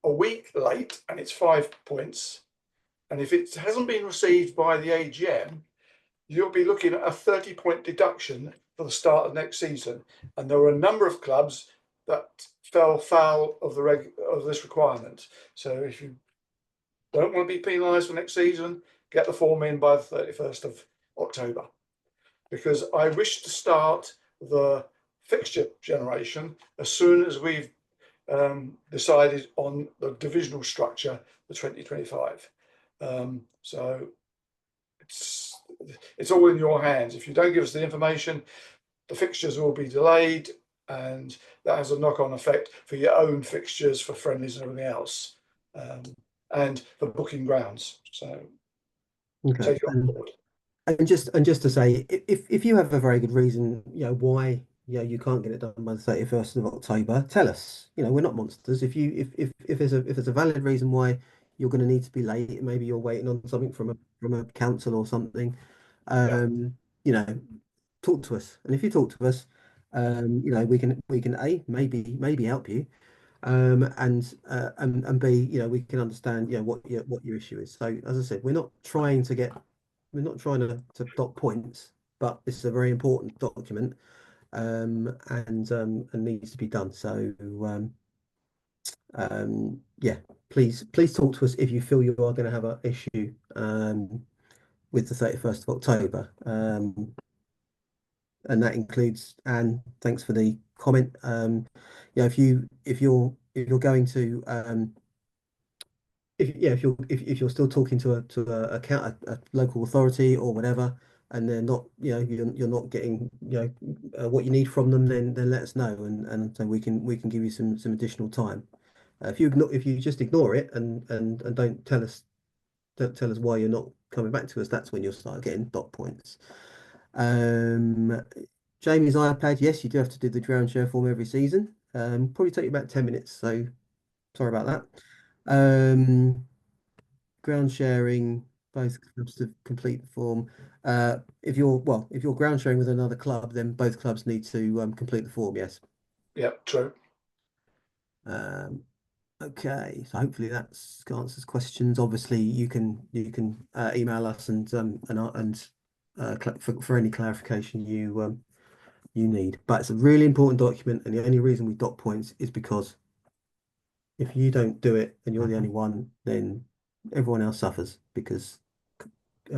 A week late and it's 5 points. And if it hasn't been received by the AGM, you'll be looking at a 30-point deduction for the start of next season. And there were a number of clubs that fell foul of this requirement. So if you don't want to be penalised for next season, get the form in by the 31st of October. Because I wish to start the fixture generation as soon as we've decided on the divisional structure for 2025. So it's all in your hands. If you don't give us the information, the fixtures will be delayed, and that has a knock-on effect for your own fixtures, for friendlies and everything else, and for booking grounds. So okay. take it on board. And just to say, if you have a very good reason, why you can't get it done by the 31st of October, tell us. We're not monsters. If there's a valid reason why you're going to need to be late, maybe you're waiting on something from a council or something, you know, talk to us. And if you talk to us, we can maybe help you, and B, we can understand what your issue is. So as I said, we're not trying to dot points, but this is a very important document, and needs to be done. So yeah, please talk to us if you feel you are going to have an issue with the 31st of October. And that includes Anne. Thanks for the comment. If you're going to if you're still talking to a local authority or whatever, and they're not, you're not getting what you need from them, then let us know, and so we can give you some additional time. If you just ignore it and don't tell us why you're not coming back to us, that's when you'll start getting dot points. Jamie's iPad, yes, you do have to do the ground share form every season. Probably take you about 10 minutes, so sorry about that. Ground sharing, both clubs to complete the form. If you're ground sharing with another club, then both clubs need to complete the form, yes. Yep, true. Okay, so hopefully that answers questions. Obviously, you can email us and for any clarification you need. But it's a really important document, and the only reason we dot points is because if you don't do it and you're the only one, then everyone else suffers because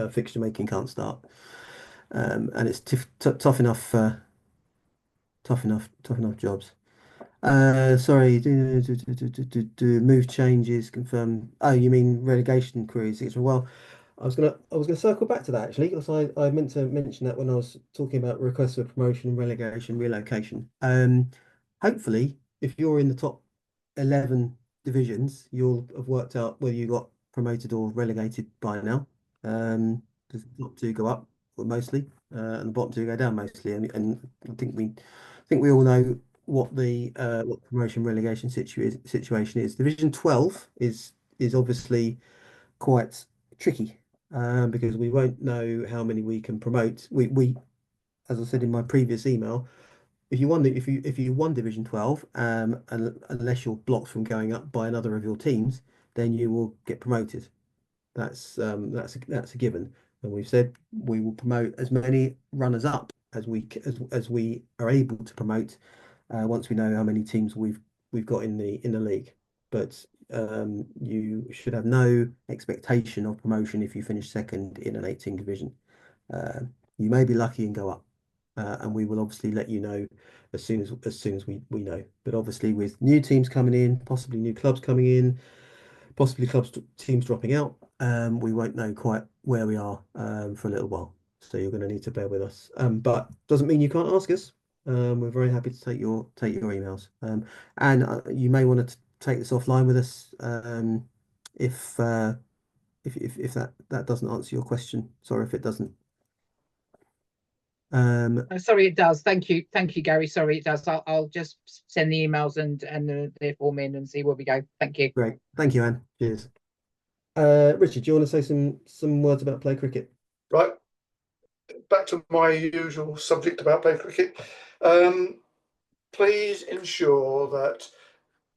fixture making can't start, and it's tough enough jobs. Sorry, move changes confirmed. Oh, you mean relegation queries? Well, I was gonna circle back to that actually, because I meant to mention that when I was talking about requests for promotion, relegation, relocation. Hopefully, if you're in the top 11 divisions, you'll have worked out whether you got promoted or relegated by now. Because the top two go up mostly, and the bottom two go down mostly. And I think we all know what the promotion relegation situation is. Division 12 is obviously quite tricky, because we won't know how many we can promote. We as I said in my previous email, if you won Division 12, and unless you're blocked from going up by another of your teams, then you will get promoted. That's a given. And we've said we will promote as many runners up as we are able to promote, once we know how many teams we've got in the league. But you should have no expectation of promotion if you finish second in an 18 division. You may be lucky and go up, and we will obviously let you know as soon as we know. But obviously, with new teams coming in, possibly new clubs coming in, possibly teams dropping out, we won't know quite where we are for a little while. So you're going to need to bear with us. But doesn't mean you can't ask us. We're very happy to take your emails. And you may want to take this offline with us, if that doesn't answer your question. Sorry if it doesn't. Sorry, it does. Thank you, Gary. Sorry, it does. I'll just send the emails and the form in and see where we go. Thank you. Great, thank you, Anne. Cheers. Richard, do you want to say some words about play cricket? Right. Back to my usual subject about play cricket. Please ensure that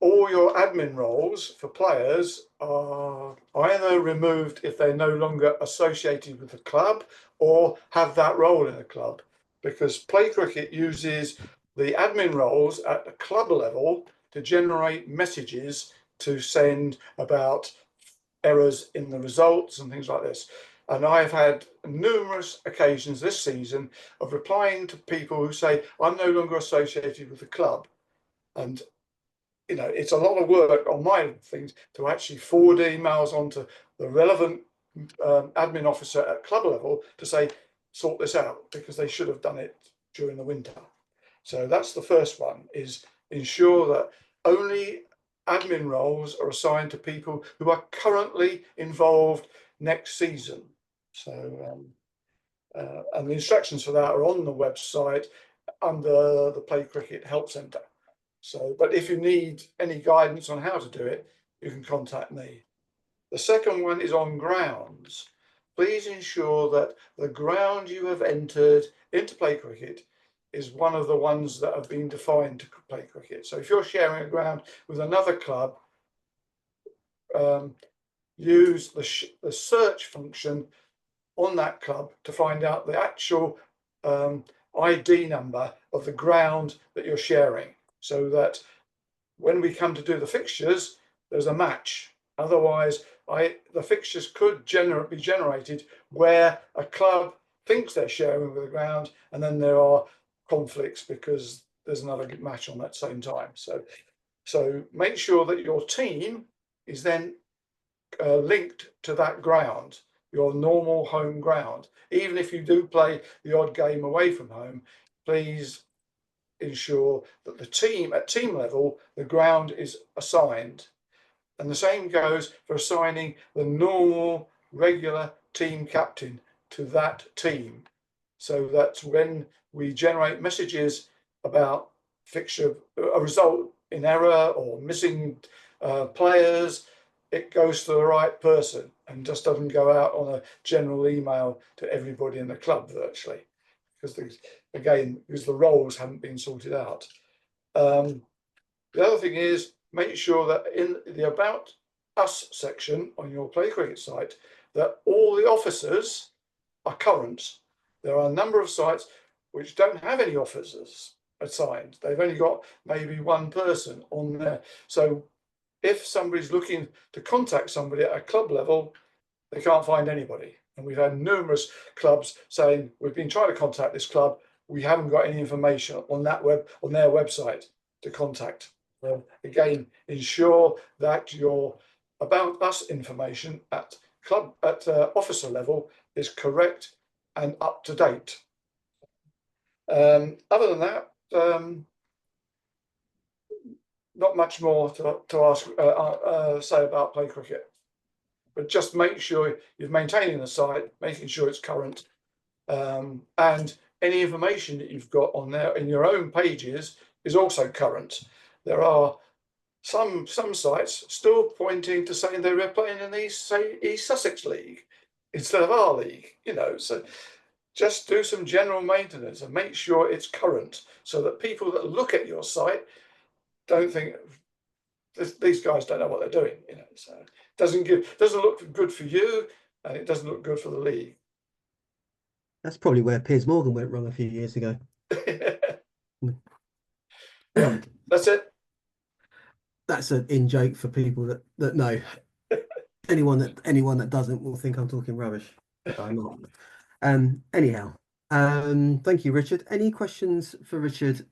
all your admin roles for players are either removed if they're no longer associated with the club, or have that role in a club, because play cricket uses the admin roles at the club level to generate messages to send about errors in the results and things like this. And I've had numerous occasions this season of replying to people who say, I'm no longer associated with the club. And it's a lot of work on my things to actually forward emails onto the relevant admin officer at club level to say, sort this out, because they should have done it during the winter. So that's the first one, is ensure that only admin roles are assigned to people who are currently involved next season. So And the instructions for that are on the website under the Play Cricket Help Centre. So, but if you need any guidance on how to do it, you can contact me. The second one is on grounds. Please ensure that the ground you have entered into Play Cricket is one of the ones that have been defined to play cricket. So if you're sharing a ground with another club, use the search function on that club to find out the actual ID number of the ground that you're sharing, so that when we come to do the fixtures, there's a match. Otherwise, the fixtures could be generated where a club thinks they're sharing with the ground, and then there are conflicts because there's another match on that same time. So make sure that your team is then linked to that ground, your normal home ground. Even if you do play the odd game away from home, please ensure that the team, at team level, the ground is assigned. And the same goes for assigning the normal, regular team captain to that team, so that when we generate messages about fixture, a result in error or missing players, it goes to the right person and just doesn't go out on a general email to everybody in the club virtually, because the roles haven't been sorted out. The other thing is, make sure that in the About Us section on your Play Cricket site, that all the officers are current. There are a number of sites which don't have any officers assigned. They've only got maybe one person on there. So if somebody's looking to contact somebody at a club level, they can't find anybody. And we've had numerous clubs saying, we've been trying to contact this club, we haven't got any information on their website to contact. Again, ensure that your About Us information at officer level is correct and up to date. Other than that, not much more to say about Play Cricket, but just make sure you're maintaining the site, making sure it's current, and any information that you've got on there in your own pages is also current. There are some sites still pointing to saying they were playing in the East Sussex League instead of our league, so just do some general maintenance and make sure it's current, so that people that look at your site don't think these guys don't know what they're doing, so it doesn't look good for you, and it doesn't look good for the league. That's probably where Piers Morgan went wrong a few years ago. Yeah, that's it. That's an in joke for people that know. Anyone that doesn't will think I'm talking rubbish. But I'm not. Anyhow, thank you, Richard. Any questions for Richard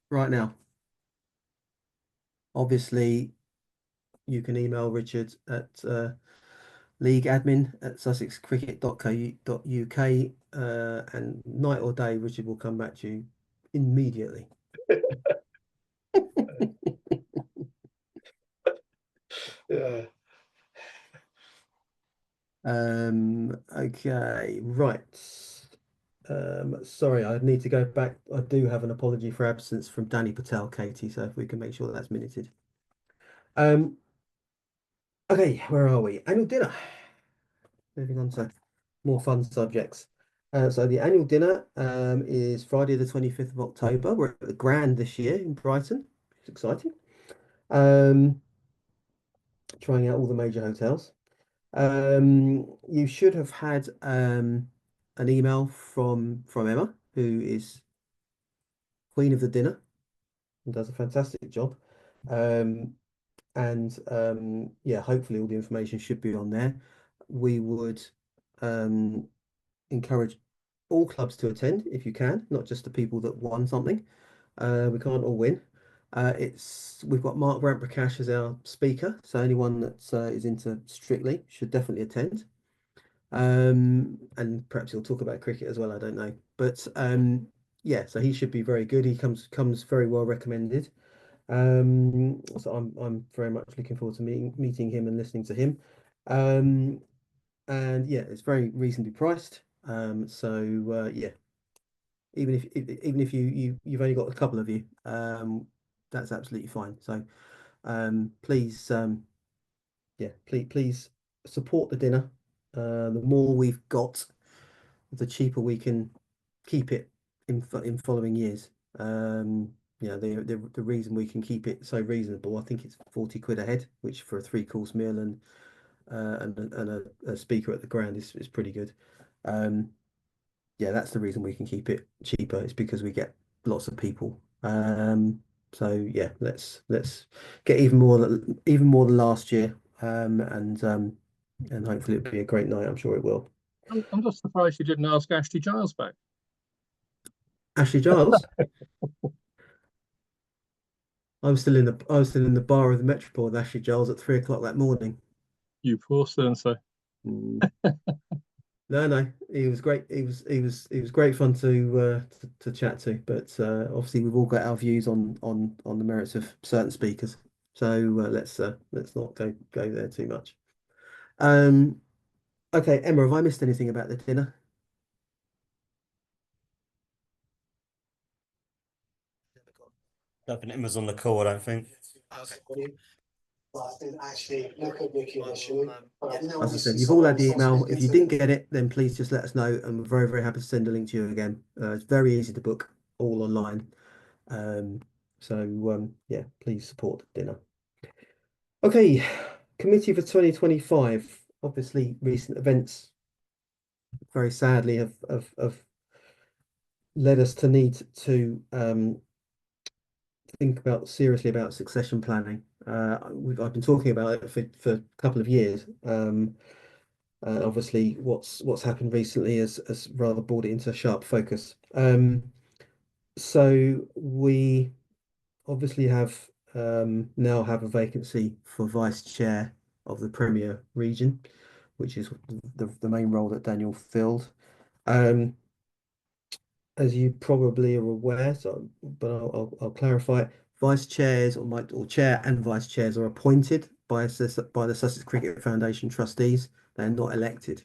right now? Obviously, you can email Richard at leagueadmin@sussexcricket.co.uk, and night or day, Richard will come back to you immediately. Yeah. Okay, right. Sorry, I need to go back. I do have an apology for absence from Danny Patel, Katie, so if we can make sure that's minuted. Okay, where are we? Annual dinner. Moving on to more fun subjects. So the annual dinner is Friday the 25th of October. We're at the Grand this year in Brighton. It's exciting. Trying out all the major hotels. You should have had an email from Emma, who is Queen of the Dinner and does a fantastic job. Yeah, hopefully all the information should be on there. We would encourage all clubs to attend if you can, not just the people that won something. We can't all win. We've got Mark Ramprakash as our speaker, so anyone that is into Strictly should definitely attend. And perhaps he'll talk about cricket as well, I don't know. But yeah, so he should be very good. He comes very well recommended. So I'm very much looking forward to meeting him and listening to him. And yeah, it's very reasonably priced. Yeah, even if you've only got a couple of you, that's absolutely fine. So please, yeah, please support the dinner. The more we've got, the cheaper we can keep it in following years. The reason we can keep it so reasonable, I think it's 40 quid a head, which for a 3-course meal and a speaker at the ground is pretty good. Yeah, that's the reason we can keep it cheaper. It's because we get lots of people. So yeah, let's get even more than last year. And hopefully it'll be a great night. I'm sure it will. I'm just surprised you didn't ask Ashley Giles back. Ashley Giles. I was still in the bar of the Metropole with Ashley Giles at 3 o'clock that morning. You poor so. No, he was great. He was great fun to chat to. But obviously we've all got our views on the merits of certain speakers. So let's not go there too much. Okay, Emma, have I missed anything about the dinner? I don't think Emma's on the call, I don't think. As I said, you've all had the email. If you didn't get it, then please just let us know, and we're very, very happy to send a link to you again. It's very easy to book, all online. Yeah, please support the dinner. Okay, committee for 2025. Obviously, recent events very sadly have led us to need to think seriously about succession planning. I've been talking about it for a couple of years. Obviously, what's happened recently has rather brought it into sharp focus. So we obviously now have a vacancy for vice chair of the Premier region, which is the main role that Daniel filled. As you probably are aware, but I'll clarify it. Vice chairs or chair and vice chairs are appointed by the Sussex Cricket Foundation trustees. They're not elected.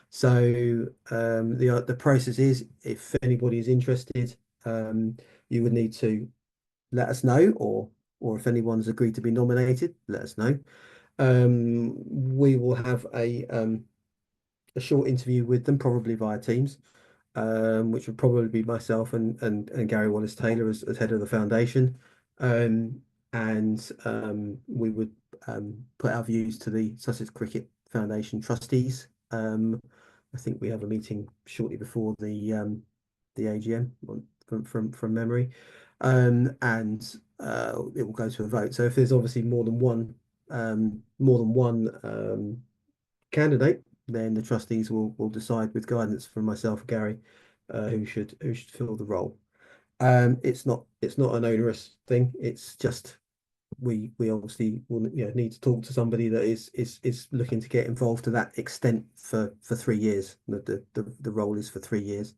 So the process is, if anybody is interested, you would need to let us know, or if anyone's agreed to be nominated, let us know. We will have a short interview with them, probably via Teams, which would probably be myself and Gary Wallace Taylor as head of the foundation. We would put our views to the Sussex Cricket Foundation trustees. I think we have a meeting shortly before the AGM from memory. It will go to a vote. So if there's obviously more than one candidate, then the trustees will decide with guidance from myself and Gary who should fill the role. It's not an onerous thing. It's just we obviously will need to talk to somebody that is looking to get involved to that extent for 3 years. The role is for 3 years.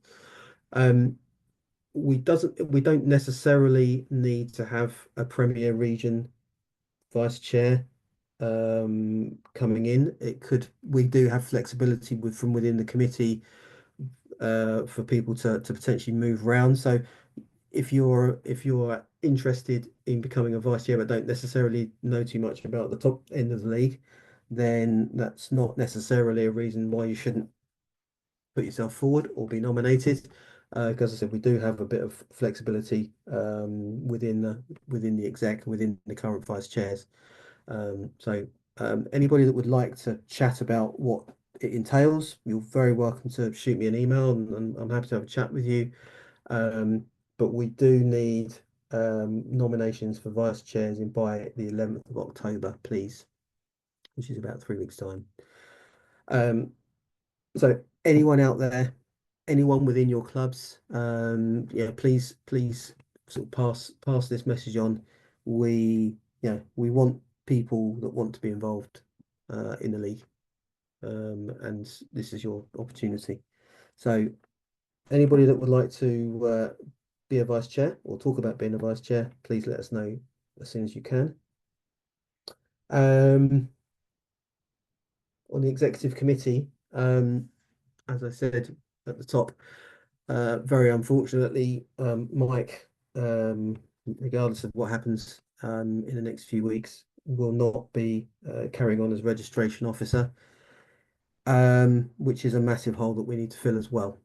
We don't necessarily need to have a Premier Region vice chair coming in. We do have flexibility from within the committee for people to potentially move around. So if you're interested in becoming a vice chair but don't necessarily know too much about the top end of the league, then that's not necessarily a reason why you shouldn't put yourself forward or be nominated. Because I said, we do have a bit of flexibility within the exec, within the current vice chairs. Anybody that would like to chat about what it entails, you're very welcome to shoot me an email, and I'm happy to have a chat with you. But we do need nominations for vice chairs in by the 11th of October, please, which is about 3 weeks' time. So anyone out there, anyone within your clubs, please sort of pass this message on. We want people that want to be involved in the league, and this is your opportunity. So anybody that would like to be a vice chair or talk about being a vice chair, please let us know as soon as you can. On the executive committee, as I said, at the top. Very unfortunately, Mike, regardless of what happens in the next few weeks, will not be carrying on as registration officer, which is a massive hole that we need to fill as well.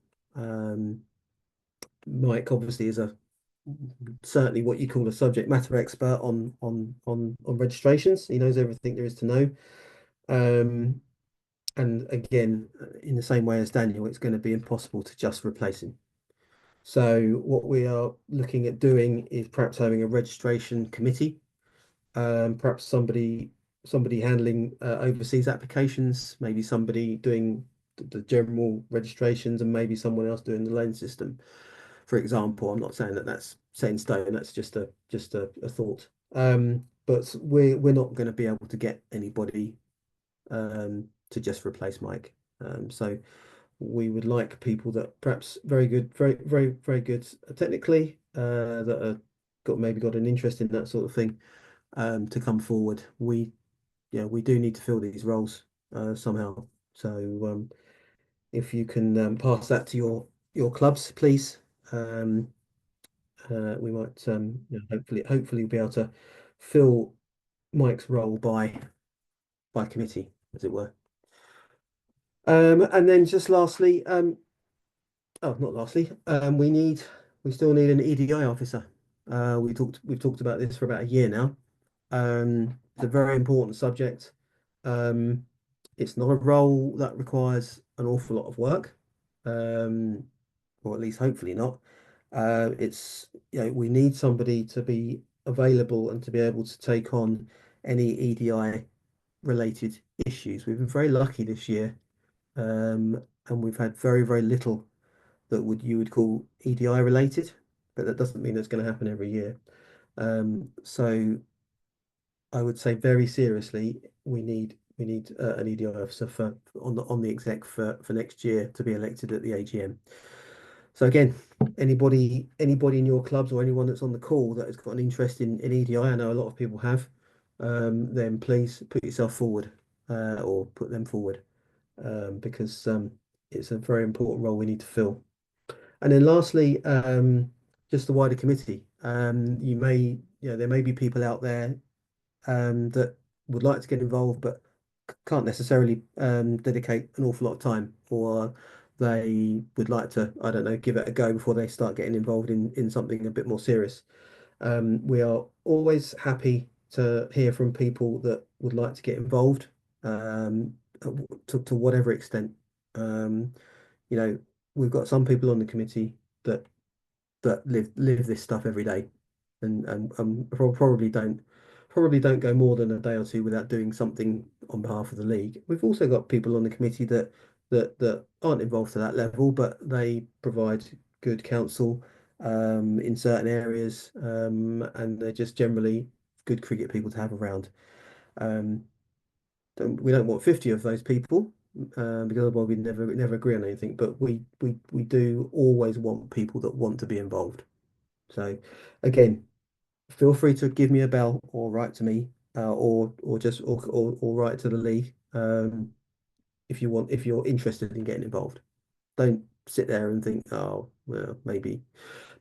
Mike obviously is certainly what you call a subject matter expert on registrations. He knows everything there is to know. And again, in the same way as Daniel, it's going to be impossible to just replace him. So what we are looking at doing is perhaps having a registration committee, perhaps somebody handling overseas applications, maybe somebody doing the general registrations, and maybe someone else doing the lane system, for example. I'm not saying that that's set in stone. That's just a thought. But we're not going to be able to get anybody to just replace Mike. So we would like people that perhaps very good technically, that are maybe got an interest in that sort of thing, to come forward. We do need to fill these roles somehow. So if you can pass that to your clubs, please. We might hopefully be able to fill Mike's role by committee, as it were. And then just lastly, not lastly, we still need an EDI officer. We've talked about this for about a year now. It's a very important subject. It's not a role that requires an awful lot of work, or at least hopefully not. We need somebody to be available and to be able to take on any EDI related issues. We've been very lucky this year, and we've had very, very little that you would call EDI related, but that doesn't mean it's going to happen every year. So I would say very seriously, we need an EDI officer on the exec for next year to be elected at the AGM. So again, anybody in your clubs or anyone that's on the call that has got an interest in EDI, I know a lot of people have, then please put yourself forward, or put them forward, because it's a very important role we need to fill. And then lastly, just the wider committee. There may be people out there that would like to get involved, but can't necessarily dedicate an awful lot of time, or they would like to, I don't know, give it a go before they start getting involved in something a bit more serious. We are always happy to hear from people that would like to get involved, to whatever extent. We've got some people on the committee that live this stuff every day, and probably don't go more than a day or two without doing something on behalf of the league. We've also got people on the committee that aren't involved to that level, but they provide good counsel in certain areas, and they're just generally good cricket people to have around. We don't want 50 of those people, because otherwise we'd never agree on anything. But we do always want people that want to be involved. So again, feel free to give me a bell or write to me, or write to the league, if you're interested in getting involved. Don't sit there and think, oh well, maybe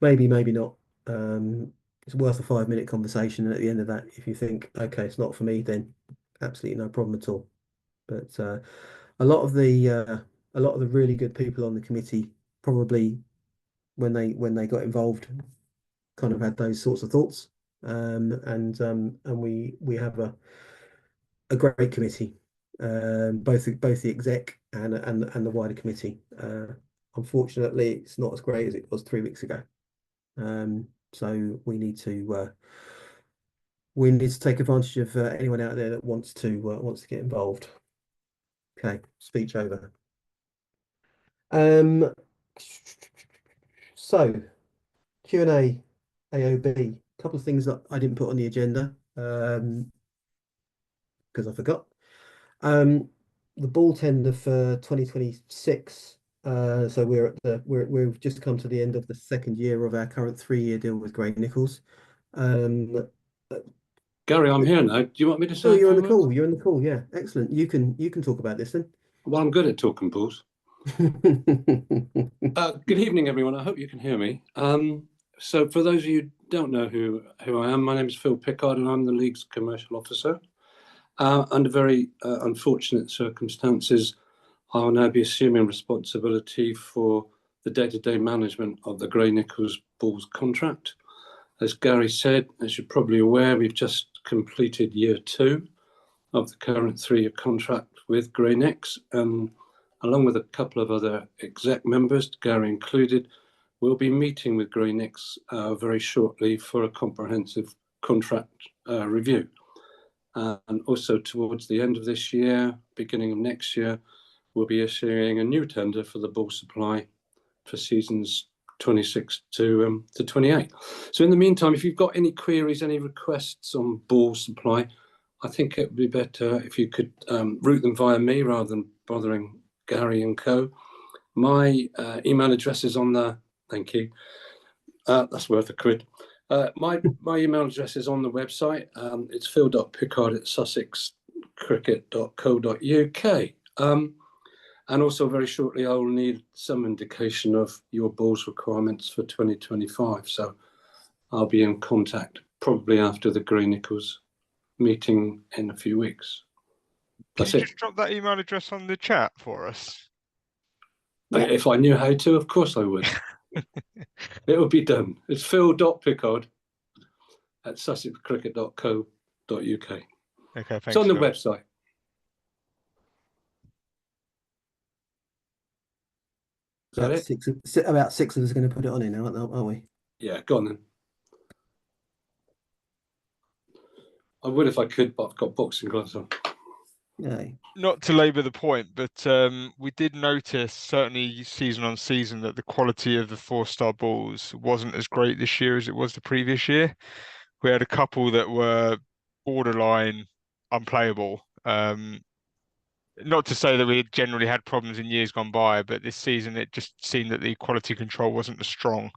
not. It's worth a 5-minute conversation, and at the end of that, if you think, okay, it's not for me, then absolutely no problem at all. But a lot of the really good people on the committee, probably when they got involved, kind of had those sorts of thoughts. And we have a great committee, both the exec and the wider committee. Unfortunately, it's not as great as it was 3 weeks ago. So we need to take advantage of anyone out there that wants to get involved. Okay, speech over. So Q&A, AOB, a couple of things that I didn't put on the agenda, because I forgot. The ball tender for 2026. So we've just come to the end of the second year of our current 3-year deal with Gray Nichols. Gary, I'm here now. Do you want me to say? You're on the call. You're on the call. Yeah, excellent. You can talk about this then. Well, I'm good at talking balls. Good evening, everyone. I hope you can hear me. So for those of you who don't know who I am, my name is Phil Pickard and I'm the league's commercial officer. Under very unfortunate circumstances, I'll now be assuming responsibility for the day-to-day management of the Grey Nichols Bulls contract. As Gary said, as you're probably aware, we've just completed year 2 of the current 3-year contract with Grey Nicks, and along with a couple of other exec members, Gary included, we'll be meeting with Grey Nicks very shortly for a comprehensive contract review. And also towards the end of this year, beginning of next year, we'll be issuing a new tender for the ball supply for seasons 26 to 28. So in the meantime, if you've got any queries, any requests on ball supply, I think it would be better if you could route them via me rather than bothering Gary and co. My email address is on the, thank you, that's worth a quid. My email address is on the website. It's phil.pickard@sussexcricket.co.uk. And also very shortly, I will need some indication of your ball's requirements for 2025. So I'll be in contact probably after the Grey Nichols meeting in a few weeks. Can you just drop that email address on the chat for us? If I knew how to, of course I would. It would be done. It's phil.pickard@sussexcricket.co.uk. Okay, thanks. It's on the Phil. website. Is that it? About 6 of us are going to put it on here now, aren't we? Yeah, go on then. I would if I could, but I've got boxing gloves on. Yeah. Not to labour the point, but we did notice, certainly season on season, that the quality of the 4-star balls wasn't as great this year as it was the previous year. We had a couple that were borderline unplayable. Not to say that we had generally had problems in years gone by, but this season it just seemed that the quality control wasn't as strong.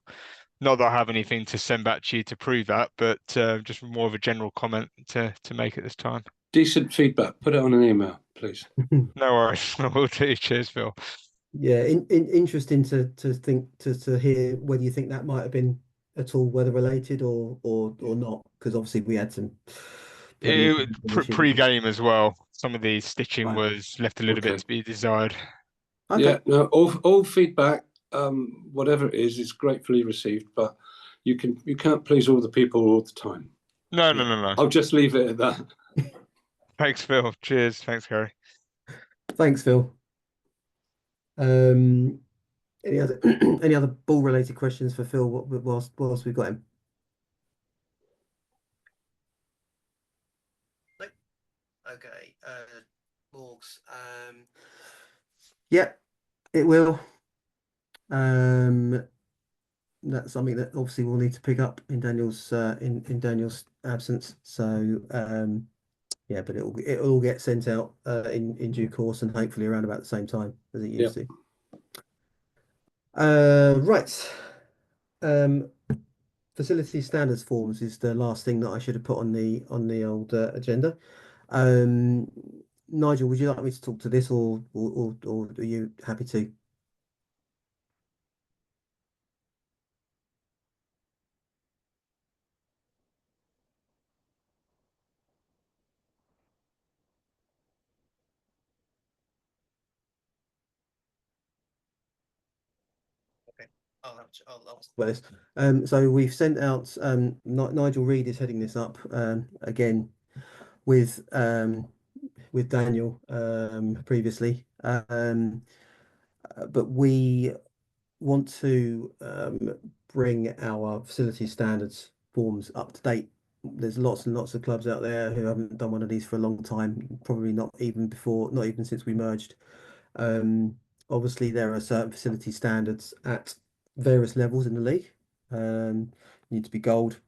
Not that I have anything to send back to you to prove that, but just more of a general comment to make at this time. Decent feedback. Put it on an email, please. No worries. I will do. Cheers, Phil. Yeah, interesting to hear whether you think that might have been at all weather related or not, because obviously we had some Pre-game as well. Some of the stitching was left a little bit to be desired. Okay. Yeah, no, all feedback, whatever it is gratefully received, but you can't please all the people all the time. No. I'll just leave it at that. Thanks, Phil. Cheers. Thanks, Gary. Thanks, Phil. Any other ball related questions for Phil whilst we've got him? Okay, Morgs. Yeah, it will. That's something that obviously we'll need to pick up in Daniel's in Daniel's absence. So yeah, but it'll all get sent out in due course and hopefully around about the same time as it used to. Right. Facility standards forms is the last thing that I should have put on the old agenda. Nigel, would you like me to talk to this, or are you happy to? So we've sent out Nigel Reed is heading this up again with Daniel previously, but we want to bring our facility standards forms up to date. There's lots and lots of clubs out there who haven't done one of these for a long time, probably not even since we merged. Obviously there are certain facility standards at various levels in the league. You need to be gold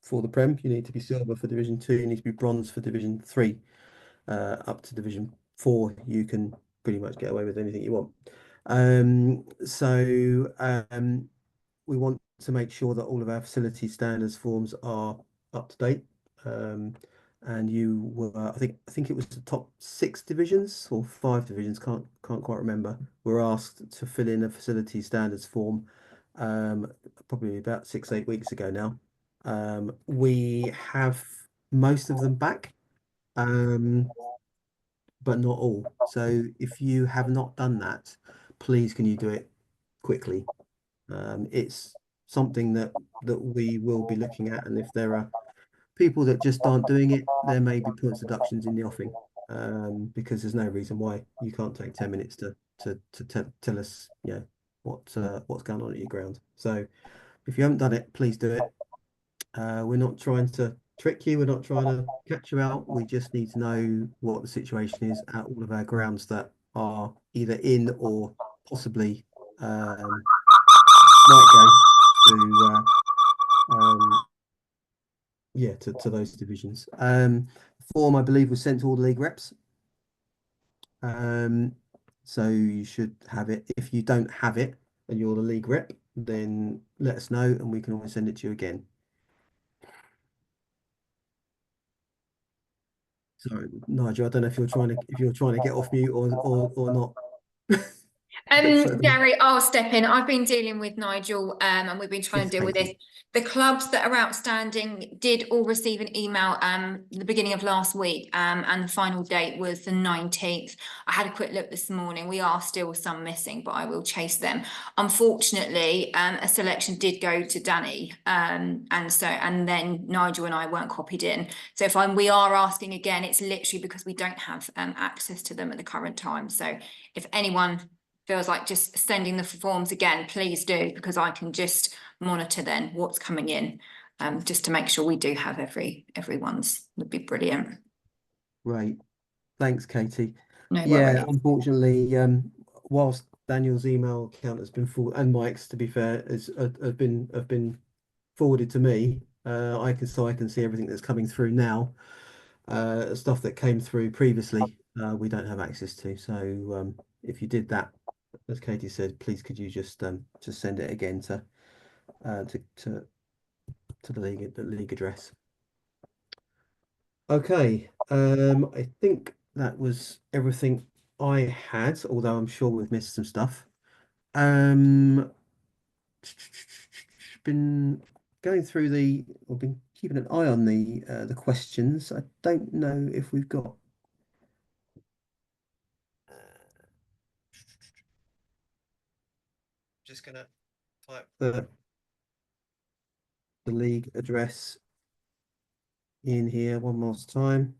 for the Prem, you need to be silver for Division 2, you need to be bronze for Division 3. Up to Division 4, you can pretty much get away with anything you want. We want to make sure that all of our facility standards forms are up to date. and you were, I think it was the top 6 divisions or 5 divisions, can't quite remember, were asked to fill in a facility standards form, probably about 6-8 weeks ago now. We have most of them back, but not all. So if you have not done that, please can you do it quickly? It's something that we will be looking at, and if there are people that just aren't doing it, there may be points deductions in the offing, because there's no reason why you can't take 10 minutes to tell us, what's going on at your ground. So if you haven't done it, please do it. We're not trying to trick you. We're not trying to catch you out. We just need to know what the situation is at all of our grounds that are either in or possibly might go to those divisions. Form, I believe, was sent to all the league reps. So you should have it. If you don't have it and you're the league rep, then let us know and we can always send it to you again. Sorry, Nigel, I don't know if you're trying to get off mute or not. Gary, I'll step in. I've been dealing with Nigel, and we've been trying to deal with this. The clubs that are outstanding did all receive an email the beginning of last week, and the final date was the 19th. I had a quick look this morning. We are still some missing, but I will chase them. Unfortunately, a selection did go to Danny, and then Nigel and I weren't copied in. So we are asking again, it's literally because we don't have access to them at the current time. So if anyone feels like just sending the forms again, please do, because I can just monitor then what's coming in, just to make sure we do have everyone's. Would be brilliant. Right. Thanks, Katie. No Yeah, worries. unfortunately, whilst Daniel's email account has been full, and Mike's, to be fair, have been forwarded to me, I can see everything that's coming through now. Stuff that came through previously, we don't have access to. So if you did that, as Katie said, please could you just send it again to the league address. Okay, I think that was everything I had, although I'm sure we've missed some stuff. Been going through I've been keeping an eye on the questions. I don't know if we've got. Just gonna type the league address in here one more time.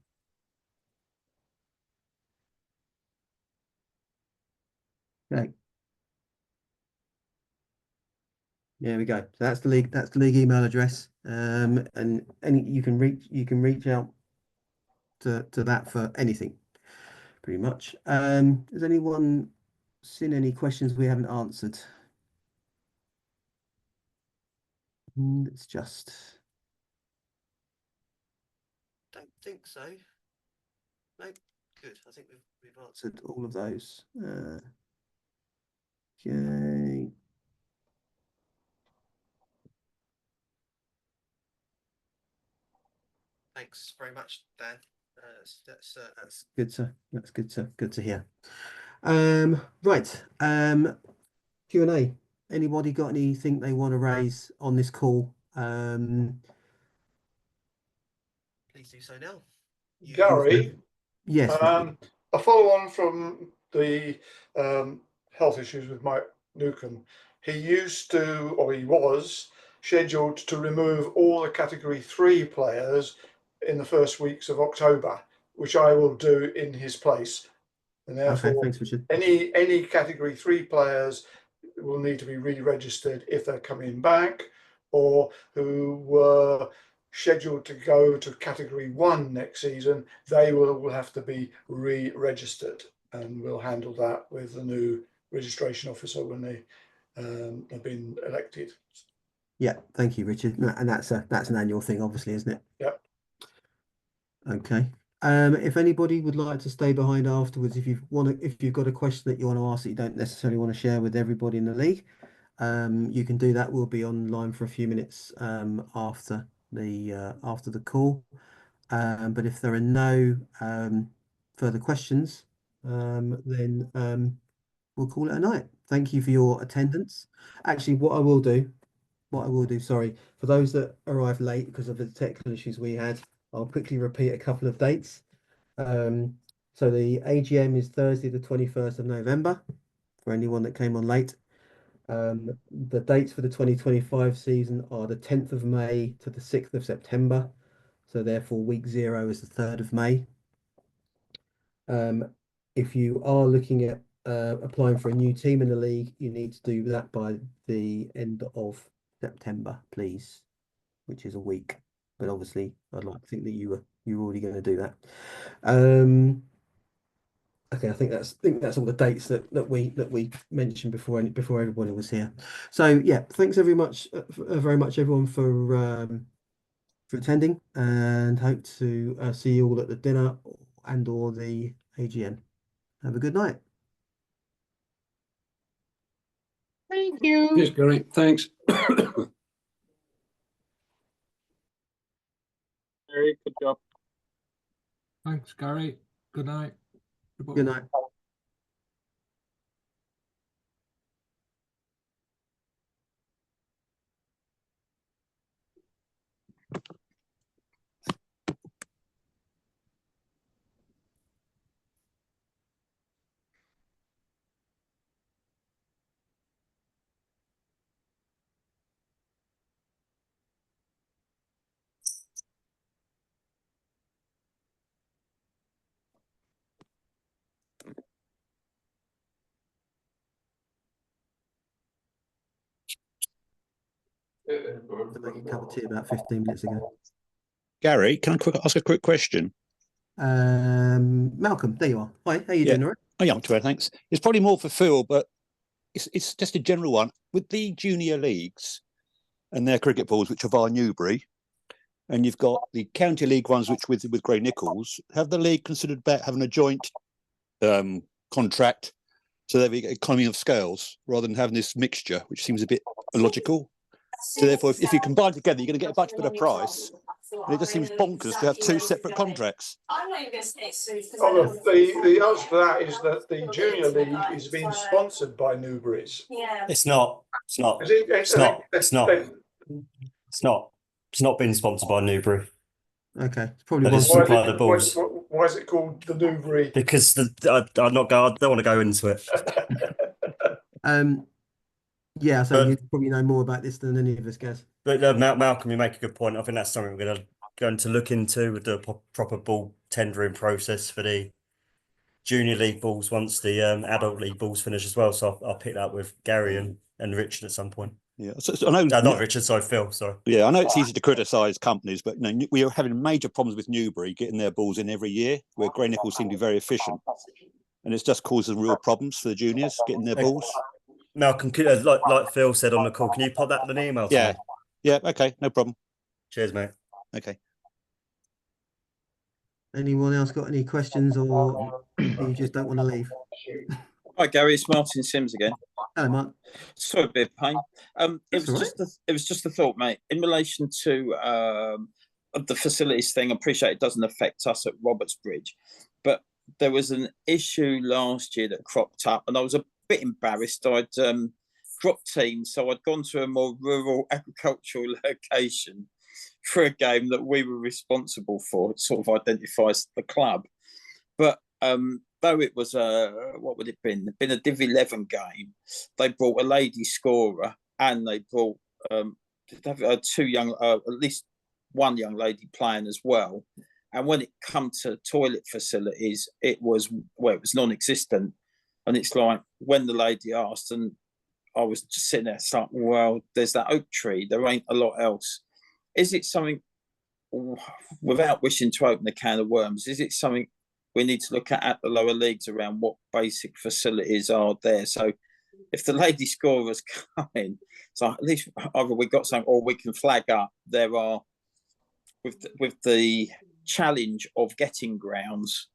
Okay. There we go. So that's the league email address. And you can reach out to that for anything, pretty much. Has anyone seen any questions we haven't answered? It's just don't think so. No, good. I think we've answered all of those. Okay. Thanks very much, Dan. That's good to hear. Right. Q&A. Anybody got anything they want to raise on this call? Please do so now. Gary, yes. A follow on from the health issues with Mike Newcomb. He was scheduled to remove all the Category 3 players in the first weeks of October, which I will do in his place. And therefore, okay, thanks, Richard. Any Category 3 players will need to be re-registered if they're coming back, or who were scheduled to go to Category 1 next season, they will have to be re-registered, and we'll handle that with the new registration officer when they have been elected. Yeah, thank you, Richard. And that's an annual thing, obviously, isn't it? Yep. Okay. If anybody would like to stay behind afterwards, if you've got a question that you want to ask that you don't necessarily want to share with everybody in the league, you can do that. We'll be online for a few minutes after the call. But if there are no further questions, then we'll call it a night. Thank you for your attendance. Actually, what I will do, sorry, for those that arrived late because of the technical issues we had, I'll quickly repeat a couple of dates. So the AGM is Thursday, the 21st of November, for anyone that came on late. The dates for the 2025 season are the 10th of May to the 6th of September. So therefore week 0 is the 3rd of May. If you are looking at applying for a new team in the league, you need to do that by the end of September, please, which is a week. But obviously, I'd like to think that you were already going to do that. Okay, I think that's all the dates that we mentioned before everybody was here. So yeah, thanks very much everyone for attending, and hope to see you all at the dinner and or the AGM. Have a good night. Thank you. Cheers, Gary. Thanks. Very good job. Thanks, Gary. Good night. Good night. Making a cup of tea about 15 minutes ago. Gary, can I ask a quick question? Malcolm, there you are. Hi, how you doing? All right? Oh, yeah, I'm too bad, thanks. It's probably more for Phil, but it's just a general one. With the junior leagues and their cricket balls, which are via Newbury, and you've got the county league ones, which with Grey Nichols, have the league considered about having a joint contract so there be economy of scales rather than having this mixture, which seems a bit illogical? So therefore, if you combine together, you're going to get a much better price. And it just seems bonkers to have two separate contracts. Oh, the answer to that is that the Junior League is being sponsored by Newbury's. It's not. It's not. It's not. It's not. It's not. It's not been sponsored by Newbury. Okay, it's probably one. Supply the balls. Why is it called the Newbury? Because I don't want to go into it. Yeah, so you probably know more about this than any of us, guys. But Malcolm, you make a good point. I think that's something we're going to look into with the proper ball tendering process for the junior league balls once the adult league balls finish as well. So I'll pick that up with Gary and Richard at some point. Yeah, so I know not Richard, sorry, Phil. Sorry. Yeah, I know it's easy to criticise companies, but we are having major problems with Newbury getting their balls in every year, where Grey Nichols seem to be very efficient, and it's just causing real problems for the juniors getting their balls. Malcolm, like Phil said on the call, can you pop that in an email to me? Yeah, okay, no problem. Cheers, mate. Okay. Anyone else got any questions, or you just don't want to leave? Hi, Gary. It's Martin Sims again. Hello, Mark. Sorry, a bit of pain. It was just a thought, mate. In relation to the facilities thing, I appreciate it doesn't affect us at Robertsbridge, but there was an issue last year that cropped up, and I was a bit embarrassed. I'd dropped teams, so I'd gone to a more rural agricultural location for a game that we were responsible for. It sort of identifies the club, but though it was what would it been a Div 11 game, they brought a lady scorer and they brought two young, at least one young lady playing as well. And when it come to toilet facilities, it was non-existent. And it's like when the lady asked, and I was just sitting there, it's like, well, there's that oak tree. There ain't a lot else. Is it something, without wishing to open a can of worms, is it something we need to look at the lower leagues around what basic facilities are there? So if the lady scorers come in, so at least either we got something or we can flag up. There are, with the challenge of getting grounds,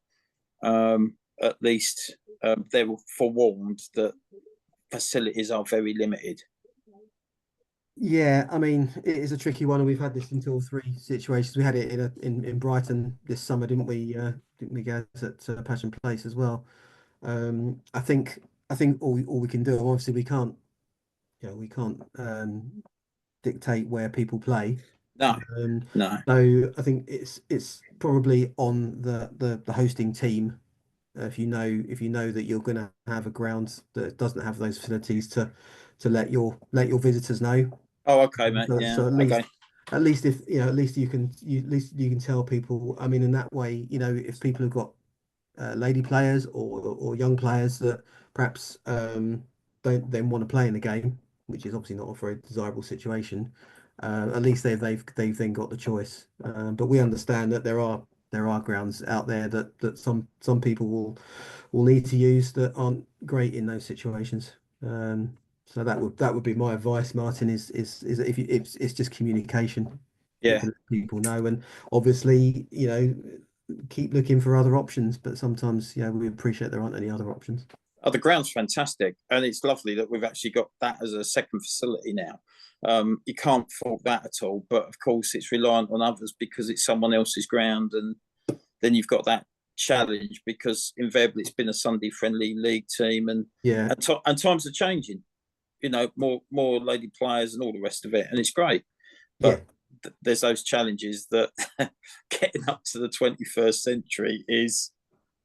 at least they're forewarned that facilities are very limited. Yeah, I mean, it is a tricky one, and we've had this in 2 or 3 situations. We had it in Brighton this summer, didn't we? Didn't we, Gaz, at Passion Place as well? I think all we can do, obviously, we can't, we can't dictate where people play. No, no. So I think it's probably on the hosting team. If you know that you're going to have a ground that doesn't have those facilities, to let your visitors know. Oh, okay, mate. So, Yeah. so Okay. at least if at least you can tell people. I mean, in that way, if people have got lady players or young players that perhaps don't then want to play in the game, which is obviously not a very desirable situation. At least they've then got the choice. But we understand that there are grounds out there that some people will need to use that aren't great in those situations. So that would be my advice, Martin. Is that if it's just communication, you Yeah. can let people know, and obviously keep looking for other options. But sometimes we appreciate there aren't any other options. Oh, the ground's fantastic, and it's lovely that we've actually got that as a second facility now. You can't fault that at all, but of course it's reliant on others because it's someone else's ground, and then you've got that challenge because invariably it's been a Sunday friendly league team, and Yeah. and times are changing. More lady players and all the rest of it, and it's great. But there's those challenges that getting up to the 21st century is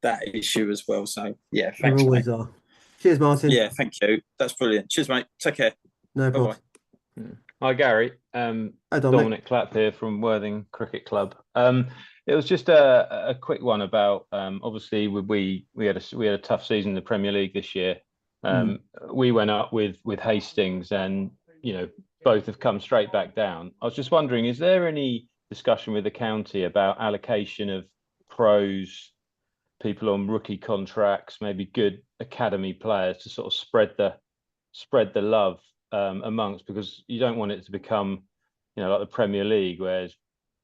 that issue as well. So yeah, There thanks, always mate. are. Cheers, Martin. Yeah, thank you. That's brilliant. Cheers, mate. Take care. No Bye-bye. problem. Hi, Gary. Dominic. Dominic Clapp here from Worthing Cricket Club. It was just a quick one about obviously we had a tough season in the Premier League this year. We went up with Hastings, and both have come straight back down. I was just wondering, is there any discussion with the county about allocation of pros, people on rookie contracts, maybe good academy players, to sort of spread the love amongst, because you don't want it to become like the Premier League, where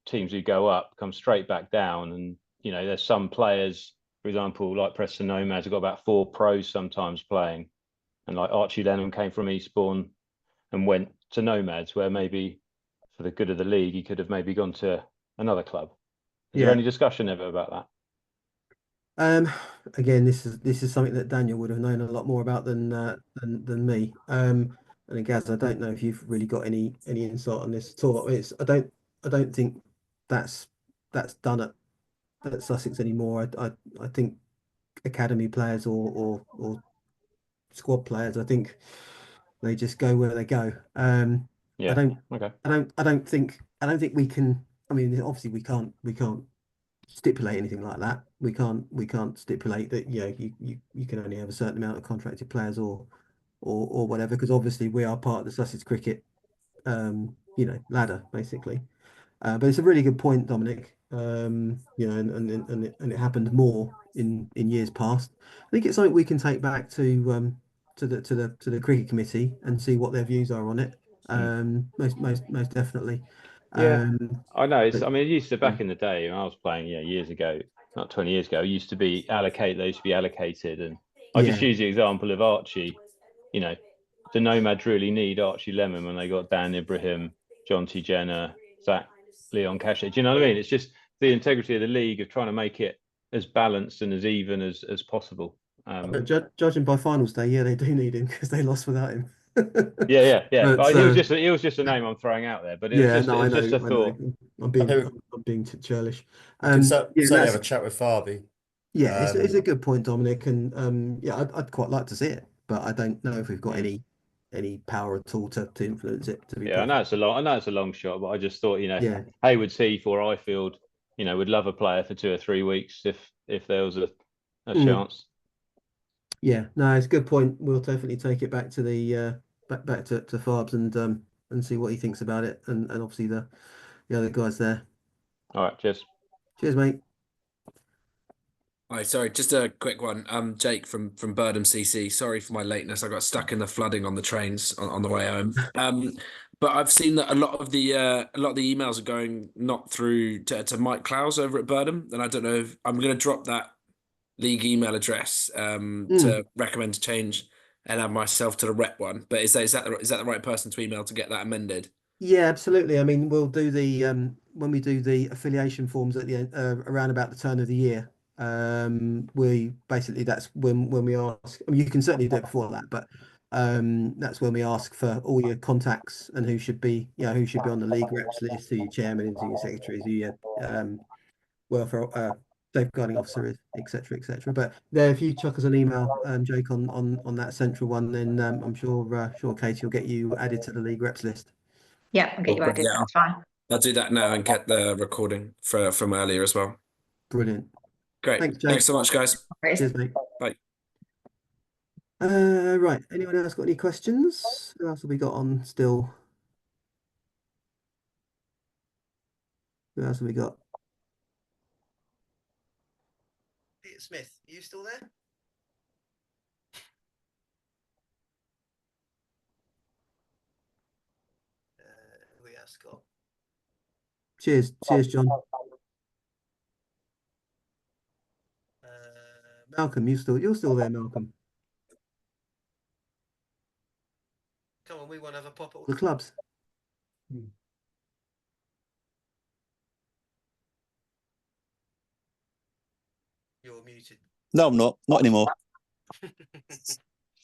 teams who go up come straight back down, and there's some players, for example, like Preston Nomads, have got about 4 pros sometimes playing, and like Archie Lennon came from Eastbourne and went to Nomads, where maybe for the good of the league he could have maybe gone to another club. Is there any discussion ever about that? Again, this is something that Daniel would have known a lot more about than me. And Gaz, I don't know if you've really got any insight on this at all. I don't think that's done at Sussex anymore. I think academy players or squad players, I think they just go where they go. Yeah. I don't think we can. I mean, obviously we can't stipulate anything like that. We can't stipulate that you can only have a certain amount of contracted players or whatever, because obviously we are part of the Sussex cricket ladder basically. But it's a really good point, Dominic. And it happened more in years past. I think it's something we can take back to the cricket committee and see what their views are on it. Most definitely. Yeah, I know. I mean, it used to, back in the day when I was playing, years ago, not 20 years ago, it used to be allocated. They used to be allocated, and I just use the example of Archie. The Nomads really need Archie Lemon when they got Dan Ibrahim, John T. Jenner, Zach, Leon Cashett. Do you know what I mean? It's just the integrity of the league of trying to make it as balanced and as even as possible. But judging by finals day, they do need him because they lost without him. Yeah. But, he was just a name I'm throwing out there, but it was just a thought. I'm being churlish. Certainly have a chat with Farby. Yeah, it's a good point, Dominic, and I'd quite like to see it, but I don't know if we've got any power at all to influence it. I know it's a long shot, but I just thought, Hayward's Heath or Ifield, would love a player for 2 or 3 weeks if there was a chance. Yeah, no, it's a good point. We'll definitely take it back to the back to Farbs and see what he thinks about it, and obviously the other guys there. All right, cheers, mate. Hi, sorry, just a quick one. Jake from Birdham CC. Sorry for my lateness. I got stuck in the flooding on the trains on the way home. But I've seen that a lot of the emails are going not through to Mike Clowes over at Birdham, and I don't know if I'm going to drop that league email address to recommend to change and add myself to the rep one. But is that the right person to email to get that amended? Yeah, absolutely. I mean, we'll do the when we do the affiliation forms at the end, around about the turn of the year. We basically, that's when we ask. I mean, you can certainly do it before that, but that's when we ask for all your contacts and who should be, who should be on the league reps list, who your chairman is, who your secretary is, who your welfare safeguarding officer is, etc., etc. But there, if you chuck us an email, Jake, on that central one, then I'm sure Katie will get you added to the league reps list. Yeah, I'll get you added. Yeah, That's fine. I'll do that now and get the recording from earlier as well. Brilliant. Great. Thanks, Jake. Thanks so much, guys. Cheers, mate. Bye. Right. Anyone else got any questions? Who else have we got on still? Who else have we got? Peter Smith, are you still there? Who else got? Cheers, John. Malcolm, you're still there, Malcolm. Come on, we want to have a pop at all the clubs. You're muted. No, I'm not. Not anymore. The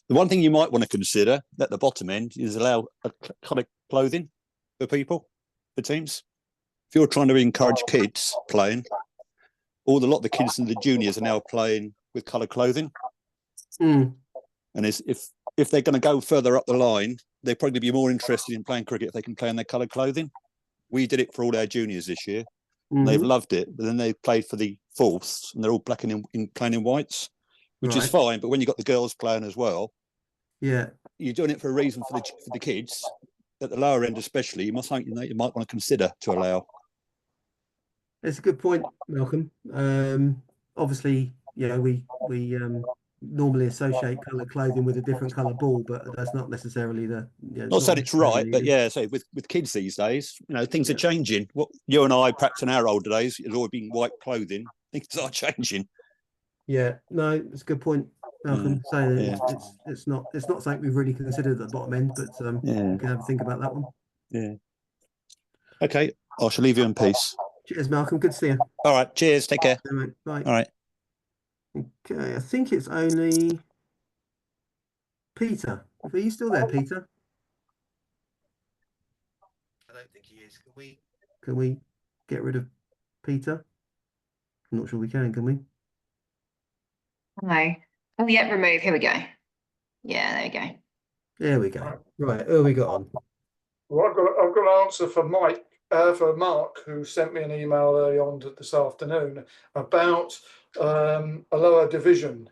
one thing you might want to consider at the bottom end is allow a kind of clothing for people, for teams. If you're trying to encourage kids playing, a lot of the kids and the juniors are now playing with coloured clothing. Mm. And if they're going to go further up the line, they'd probably be more interested in playing cricket if they can play in their coloured clothing. We did it for all our juniors this year. Mm-hmm. They've loved it, but then they played for the fourths and they're all black and playing in whites, which is fine. But when you've got the girls playing as well, yeah, you're doing it for a reason for the kids at the lower end, especially. You might want to consider to allow. It's a good point, Malcolm. Obviously, we normally associate coloured clothing with a different colour ball, but that's not necessarily the. Not saying it's right, but yeah, say with kids these days, things are changing. What you and I, perhaps in our older days, it's always been white clothing. Things are changing. Yeah, no, it's a good point, Malcolm. Saying it's not something we've really considered at the bottom end, but we can have a think about that one. Yeah. Okay, I shall leave you in peace. Cheers, Malcolm. Good to see you. All right. Cheers. Take care. Bye. All right. Okay, I think it's only Peter. Are you still there, Peter? I don't think he is. Can we get rid of Peter? I'm not sure we can we? No. Oh, yeah, remove. Here we go. Yeah, there you go. There we go. Right, who have we got on? Well, I've got an answer for Mike, for Mark, who sent me an email early on this afternoon about a lower division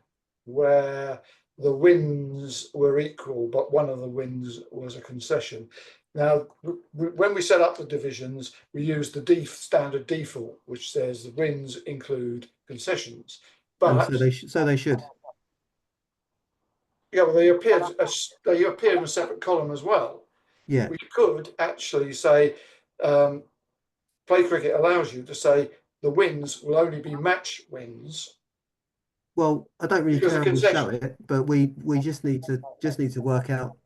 where the wins were equal, but one of the wins was a concession. Now, when we set up the divisions, we used the standard default, which says the wins include concessions. But so they should. Yeah, well, they appeared in a separate column as well. Yeah, we could actually say Play Cricket allows you to say the wins will only be match wins. Well, I don't really care how we show it, but we just need to work out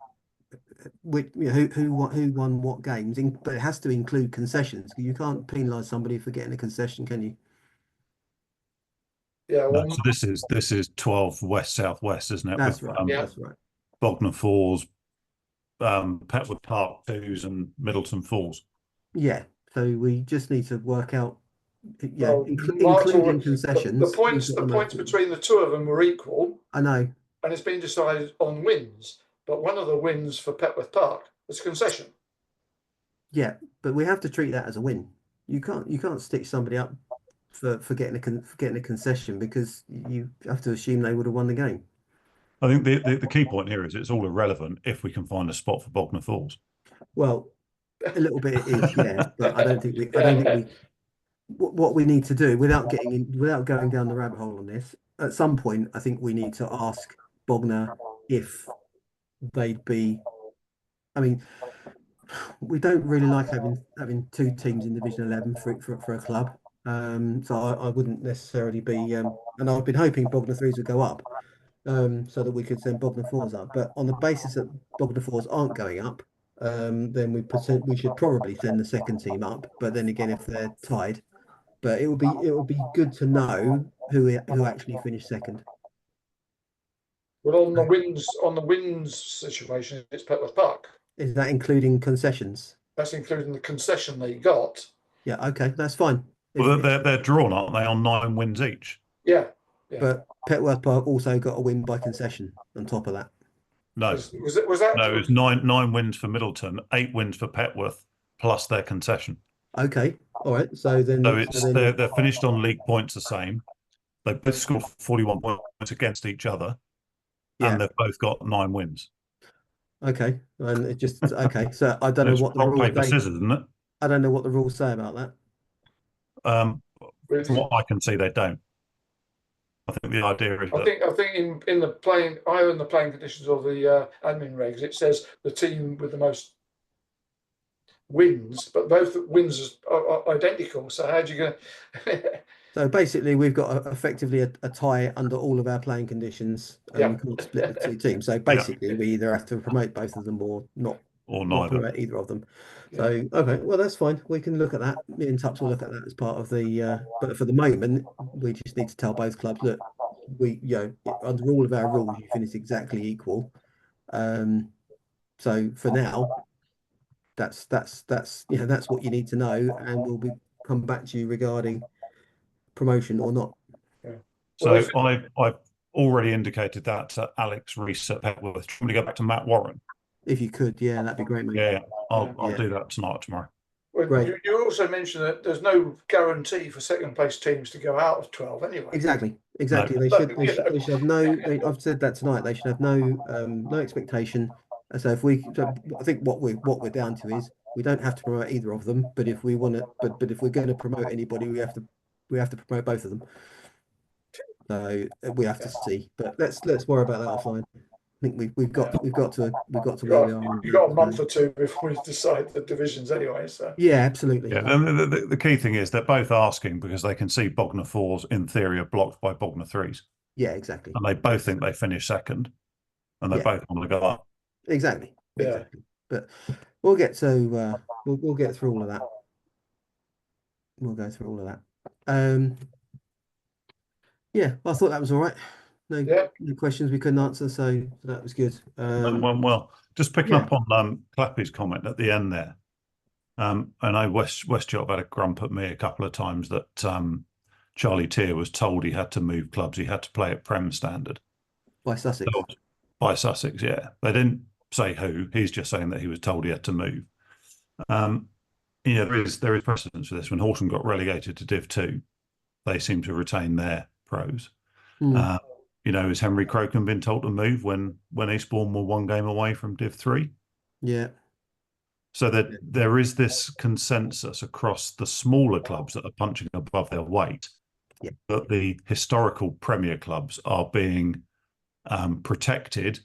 who won what games. But it has to include concessions. You can't penalise somebody for getting a concession, can you? Yeah. Well, no, so this is 12 West Southwest, isn't it? That's right. That's right. Bognor Falls, Petworth Park Twos, and Middleton Falls. Yeah. So we just need to work out. Yeah, including concessions. The points between the two of them were equal. I know. And it's been decided on wins, but one of the wins for Petworth Park was concession. Yeah, but we have to treat that as a win. You can't stitch somebody up for getting a concession, because you have to assume they would have won the game. I think the key point here is it's all irrelevant if we can find a spot for Bognor Falls. Well, a little bit it is, yeah, but I don't think we. What we need to do, without going down the rabbit hole on this, at some point, I think we need to ask Bognor if they'd be. I mean, we don't really like having two teams in Division 11 for a club. So I wouldn't necessarily be. And I've been hoping Bognor Threes would go up, so that we could send Bognor Fours up. But on the basis that Bognor Fours aren't going up, then we should probably send the second team up. But then again, if they're tied, but it would be good to know who actually finished second. Well, on the wins situation, it's Petworth Park. Is that including concessions? That's including the concession they got. Yeah, okay, that's fine. Well, they're drawn, aren't they, on 9 wins each? Yeah. But Petworth Park also got a win by concession on top of that. No. Was that? No, it was nine wins for Middleton, 8 wins for Petworth, plus their concession. Okay, all right. So then, they're finished on league points the same. They both scored 41 points against each other, and they've both got 9 wins. Okay, and it just okay. So I don't know what the rock, rules paper, scissors, isn't it? I don't know what the rules say about that. From what I can see, they don't. I think the idea is I think in the playing, either in the playing conditions or the admin regs, it says the team with the most wins, but both wins are identical. So how do you go? So basically, we've got effectively a tie under all of our playing conditions, and we can't split the two teams. So basically, we either have to promote both of them or not, or not neither. promote either of them. So okay, well that's fine. We can look at that. Me and Tups will look at that as part of the. But for the moment, we just need to tell both clubs, look, under all of our rules, you finish exactly equal. So for now, that's what you need to know, and we'll come back to you regarding promotion or not. So I've already indicated that to Alex Reese at Petworth. Do you want me to go back to Matt Warren? If you could, yeah, that'd be great, mate. Yeah, I'll do that tonight, tomorrow. Well, Great. you also mentioned that there's no guarantee for second place teams to go out of 12 anyway. Exactly. No. They should have no. I've said that tonight. They should have no expectation. So I think what we're down to is we don't have to promote either of them. But if we want to, but if we're going to promote anybody, we have to promote both of them. So we have to see. But let's worry about that offline. I think we've got to where we are. You've got a month or two before we decide the divisions anyway. So yeah, absolutely. Yeah, and the key thing is they're both asking because they can see Bognor Fours in theory are blocked by Bognor Threes. Yeah, exactly. And they both think they finish second, and they both want to go up. Exactly. Yeah. Exactly. But we'll get to we'll get through all of that. We'll go through all of that. Yeah, I thought that was all right. No questions we couldn't answer, so that was good. Well, just picking up on Clappy's comment at the end there. I know West York had a grump at me a couple of times that Charlie Tier was told he had to move clubs. He had to play at Prem standard. By Sussex. By Sussex, yeah. They didn't say who. He's just saying that he was told he had to move. There is precedence for this. When Horsham got relegated to Div 2, they seem to retain their pros. Has Henry Crocombe been told to move when Eastbourne were 1 game away from Div 3? Yeah. So that there is this consensus across the smaller clubs that are punching above their weight that the historical Premier clubs are being protected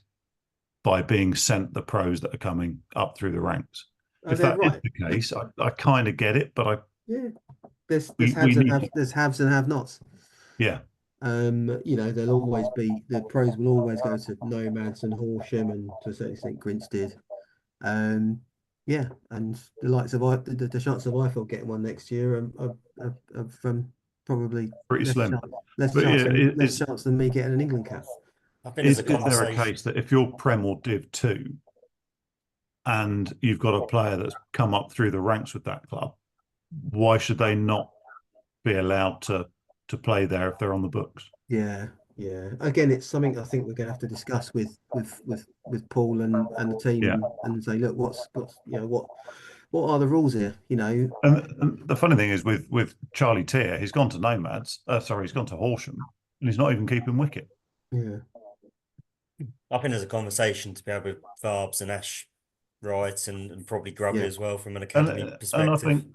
by being sent the pros that are coming up through the ranks. If that is the case, I kind of get it, but there's haves and have-nots. Yeah. There'll always be the pros will always go to Nomads and Horsham and to a certain extent Grinstead. And the likes of the chance of Eiffel getting one next year are probably pretty slim. Less chance than me getting an England cap. Is there a case that if you're Prem or Div 2 and you've got a player that's come up through the ranks with that club, why should they not be allowed to play there if they're on the books? Yeah. Again, it's something I think we're going to have to discuss with Paul and the team and say, look, what are the rules here? And the funny thing is with Charlie Tier, he's gone to Nomads. He's gone to Horsham, and he's not even keeping wicket. Yeah. I think there's a conversation to be had with Varbs and Ash Wright and probably Grubby as well from an academy perspective. And I think,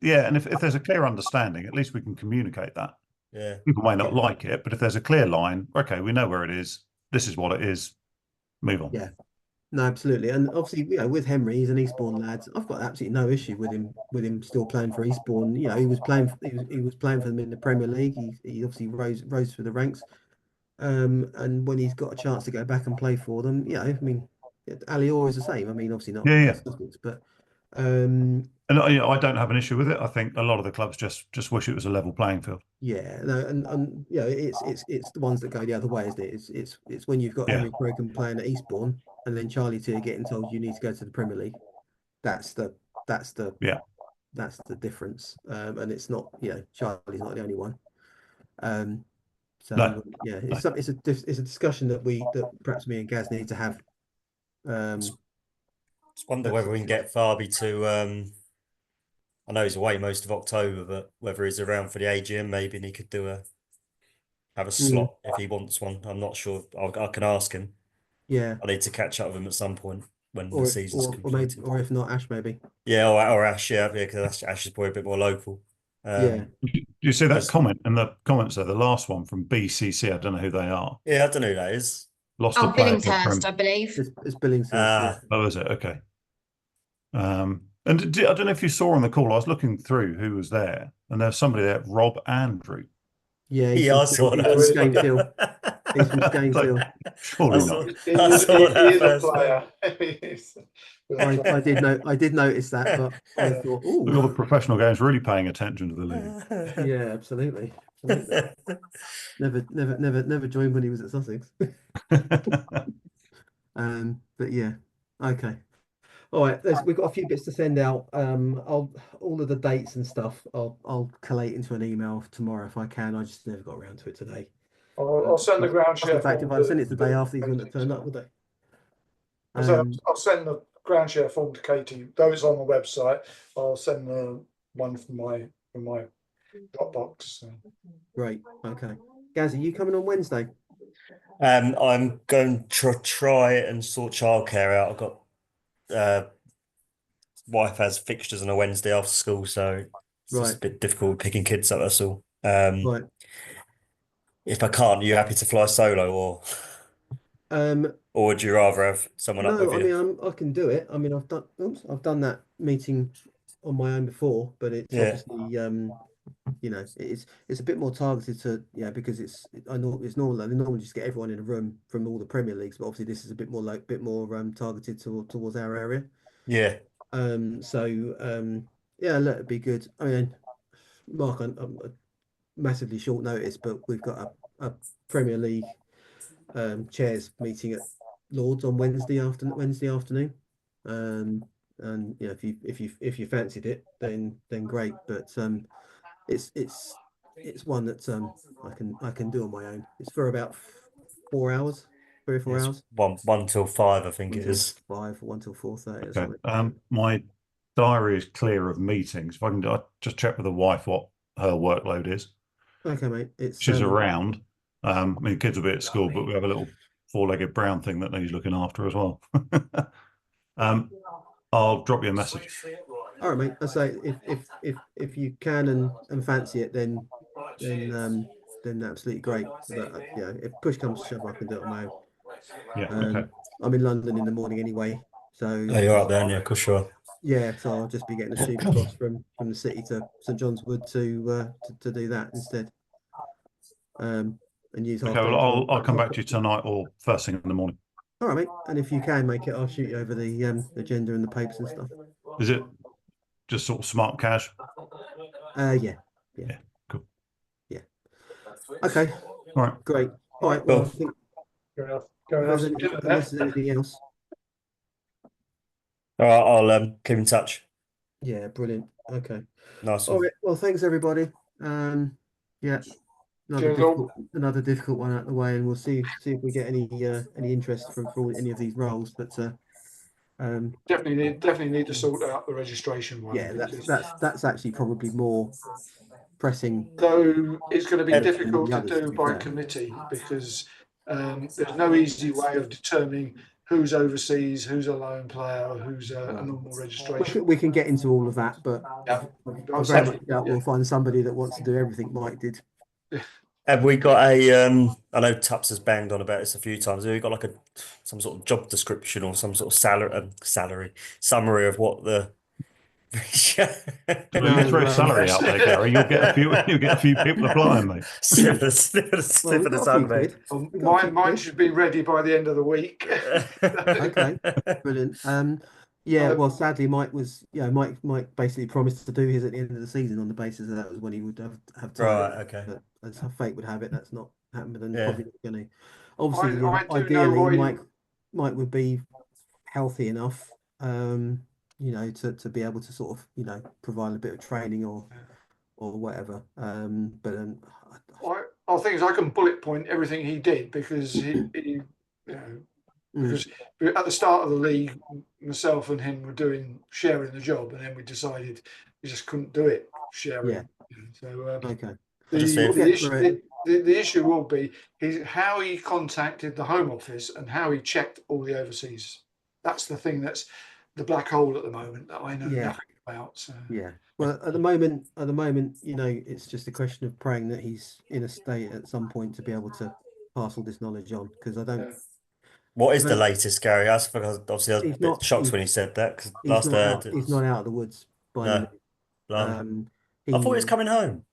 and if there's a clear understanding, at least we can communicate that. Yeah. People may not like it, but if there's a clear line, okay, we know where it is. This is what it is. Move on. Yeah. No, absolutely. And obviously, with Henry, he's an Eastbourne lad. I've got absolutely no issue with him still playing for Eastbourne. He was playing for them in the Premier League. He obviously rose through the ranks. And when he's got a chance to go back and play for them, I mean, Alior is the same. I mean, obviously not Yeah. Sussex, but And I don't have an issue with it. I think a lot of the clubs just wish it was a level playing field. yeah, no, and it's the ones that go the other way, isn't it? It's when you've got Yeah. Henry Croghan playing at Eastbourne and then Charlie Tier getting told you need to go to the Premier League. That's the Yeah. that's the difference. And it's not, Charlie's not the only one. So No. yeah, it's a discussion that perhaps me and Gaz need to have. Just wonder whether we can get Farby to. I know he's away most of October, but whether he's around for the AGM, maybe, and he could have a slot if he wants one. I'm not sure. I can ask him. Yeah. I need to catch up with him at some point when the Or season's completed. or if not, Ash maybe. Yeah, or Ash, because Ash is probably a bit more local. Yeah. Do you see that comment in the comments there? The last one from BCC. I don't know who they are. Yeah, I don't know who that is. Lost a player to Billingshurst, I believe. It's Billingshurst. Oh, is it? Okay. And I don't know if you saw on the call, I was looking through who was there, and there's somebody there, Rob Andrew. Yeah, Yeah, I saw that. He's from Gainesville. He's from Gainesville. Surely not. I saw that He is a first. player. I did notice that, but I thought, Look, all the professional games really paying attention to the league. yeah, absolutely. Never joined when he was at Sussex. But yeah, okay. All right, we've got a few bits to send out. All of the dates and stuff. I'll collate into an email tomorrow if I can. I just never got around to it today. I'll send the ground share. In fact, if I send it the day after, he's going to turn up, would they? I'll send the ground share form to Katie. Though it's on the website, I'll send the one from my Dropbox. So. Great. Okay. Gaz, are you coming on Wednesday? I'm going to try and sort childcare out. I've got wife has fixtures on a Wednesday after school, so it's just a bit difficult picking kids up. That's all. Right. If I can't, are you happy to fly solo, or would you rather have someone up with No, I you? mean I can do it. I mean I've done that meeting on my own before, but it's obviously it's a bit more targeted to because I know it's normal. They normally just get everyone in a room from all the Premier Leagues, but obviously this is a bit more targeted towards our area. Yeah. Look, it'd be good. I mean, Mark, I'm massively short notice, but we've got a Premier League chairs meeting at Lords on Wednesday afternoon. And if you fancied it, then great. But it's one that I can do on my own. It's for about 4 hours, 3 or 4 It's hours. 1 till 5, I think it is. 5, 1 till 4:30 or Okay. something. My diary is clear of meetings. If I can just check with the wife what her workload is. Okay, mate. She's around. I mean, kids will be at school, but we have a little 4-legged brown thing that needs looking after as well. I'll drop you a message. All right, mate. I say if you can and fancy it, then absolutely great. But if push comes to shove, I can do it on my own. Yeah. Okay. I'm in London in the morning anyway, so Oh, you're up there, yeah, of course you are. yeah. So I'll just be getting a tube across from the city to St John's Wood to do that instead. And use Okay. Well, I'll come back to you tonight or first thing in the morning. All right, mate. And if you can make it, I'll shoot you over the agenda and the papers and stuff. Is it just sort of smart cash? Yeah. Cool. Yeah. Okay. All right. Great. All right. Well, I think unless there's anything else. All right, I'll keep in touch. Yeah, brilliant. Okay. Nice All one. right. Well, thanks everybody. Yeah. Another difficult one out of the way, and we'll see if we get any interest for any of these roles. But definitely need to sort out the registration one. yeah, that's actually probably more pressing. Though it's going to be Everything difficult the to others, do to be by fair. committee because there's no easy way of determining who's overseas, who's a lone player, or who's a normal registration. We can get into all of that, but Yeah. I very much doubt we'll find somebody that wants to do everything Mike did. Have we got a I know Tups has banged on about this a few times. Have we got like some sort of job description or some sort of salary summary of what the When you throw salary out there, Gary, you'll get a few people applying, mate. Slip of the Well, tongue, mate. Mine should be ready by the end of the week. Okay, brilliant. Yeah, well, sadly, Mike basically promised to do his at the end of the season on the basis that was when he would have time. Right, okay. But as fate would have it, that's not happened, and Yeah. probably not going to. Obviously, I do know ideally, Roy- Mike would be healthy enough, to be able to sort of, provide a bit of training or whatever. But I think I can bullet point everything he did because because at the start of the league, myself and him were sharing the job, and then we decided we just couldn't do it sharing. Yeah. So okay. The issue will be how he contacted the Home Office and how he checked all the overseas. That's the thing that's the black hole at the moment that I know nothing about. So. Yeah. Well, at the moment, it's just a question of praying that he's in a state at some point to be able to pass all this knowledge on, because I don't. What is the latest, Gary? Obviously, I was a bit shocked when he said that, because last I heard he's not out of the woods by any means. I thought he was coming home.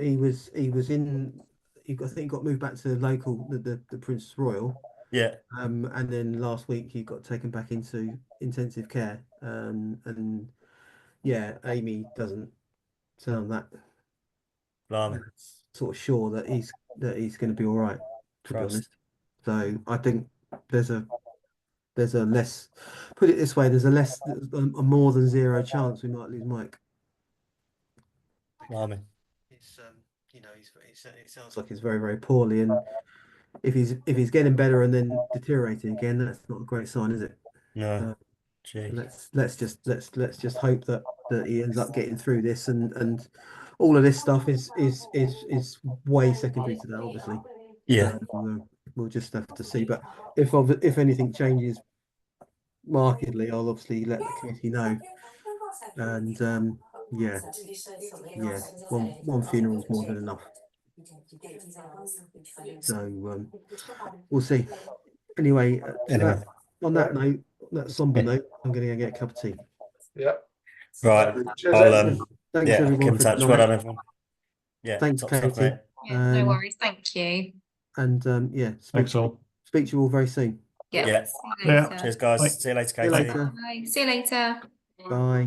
He was in. I think he got moved back to the Princess Royal. Yeah. And then last week he got taken back into intensive care. And yeah, Amy doesn't sound that sort of sure that he's going to be all right, to be honest. So I think there's a less, put it this way, there's a more than zero chance we might lose Mike. Blimey. It sounds like he's very, very poorly, and if he's getting better and then deteriorating again, that's not a great sign, is it? No. Let's just hope that he ends up getting through this, and all of this stuff is way secondary to that, obviously. Yeah. We'll just have to see. But if anything changes markedly, I'll obviously let the committee know. And one funeral is more than enough. So we'll see. Anyway, on that note, that somber note, I'm going to go get a cup of tea. Yeah. Right. Thanks everyone. Keep in touch. Well done, everyone. Yeah. Thanks, top Katie. stuff, mate. Yeah, no worries. Thank you. And Thanks all. Speak to you all very soon. Yeah. Yeah. See you later. Cheers, guys. Bye. See you later, See you Katie. later. Bye. See you later. Bye.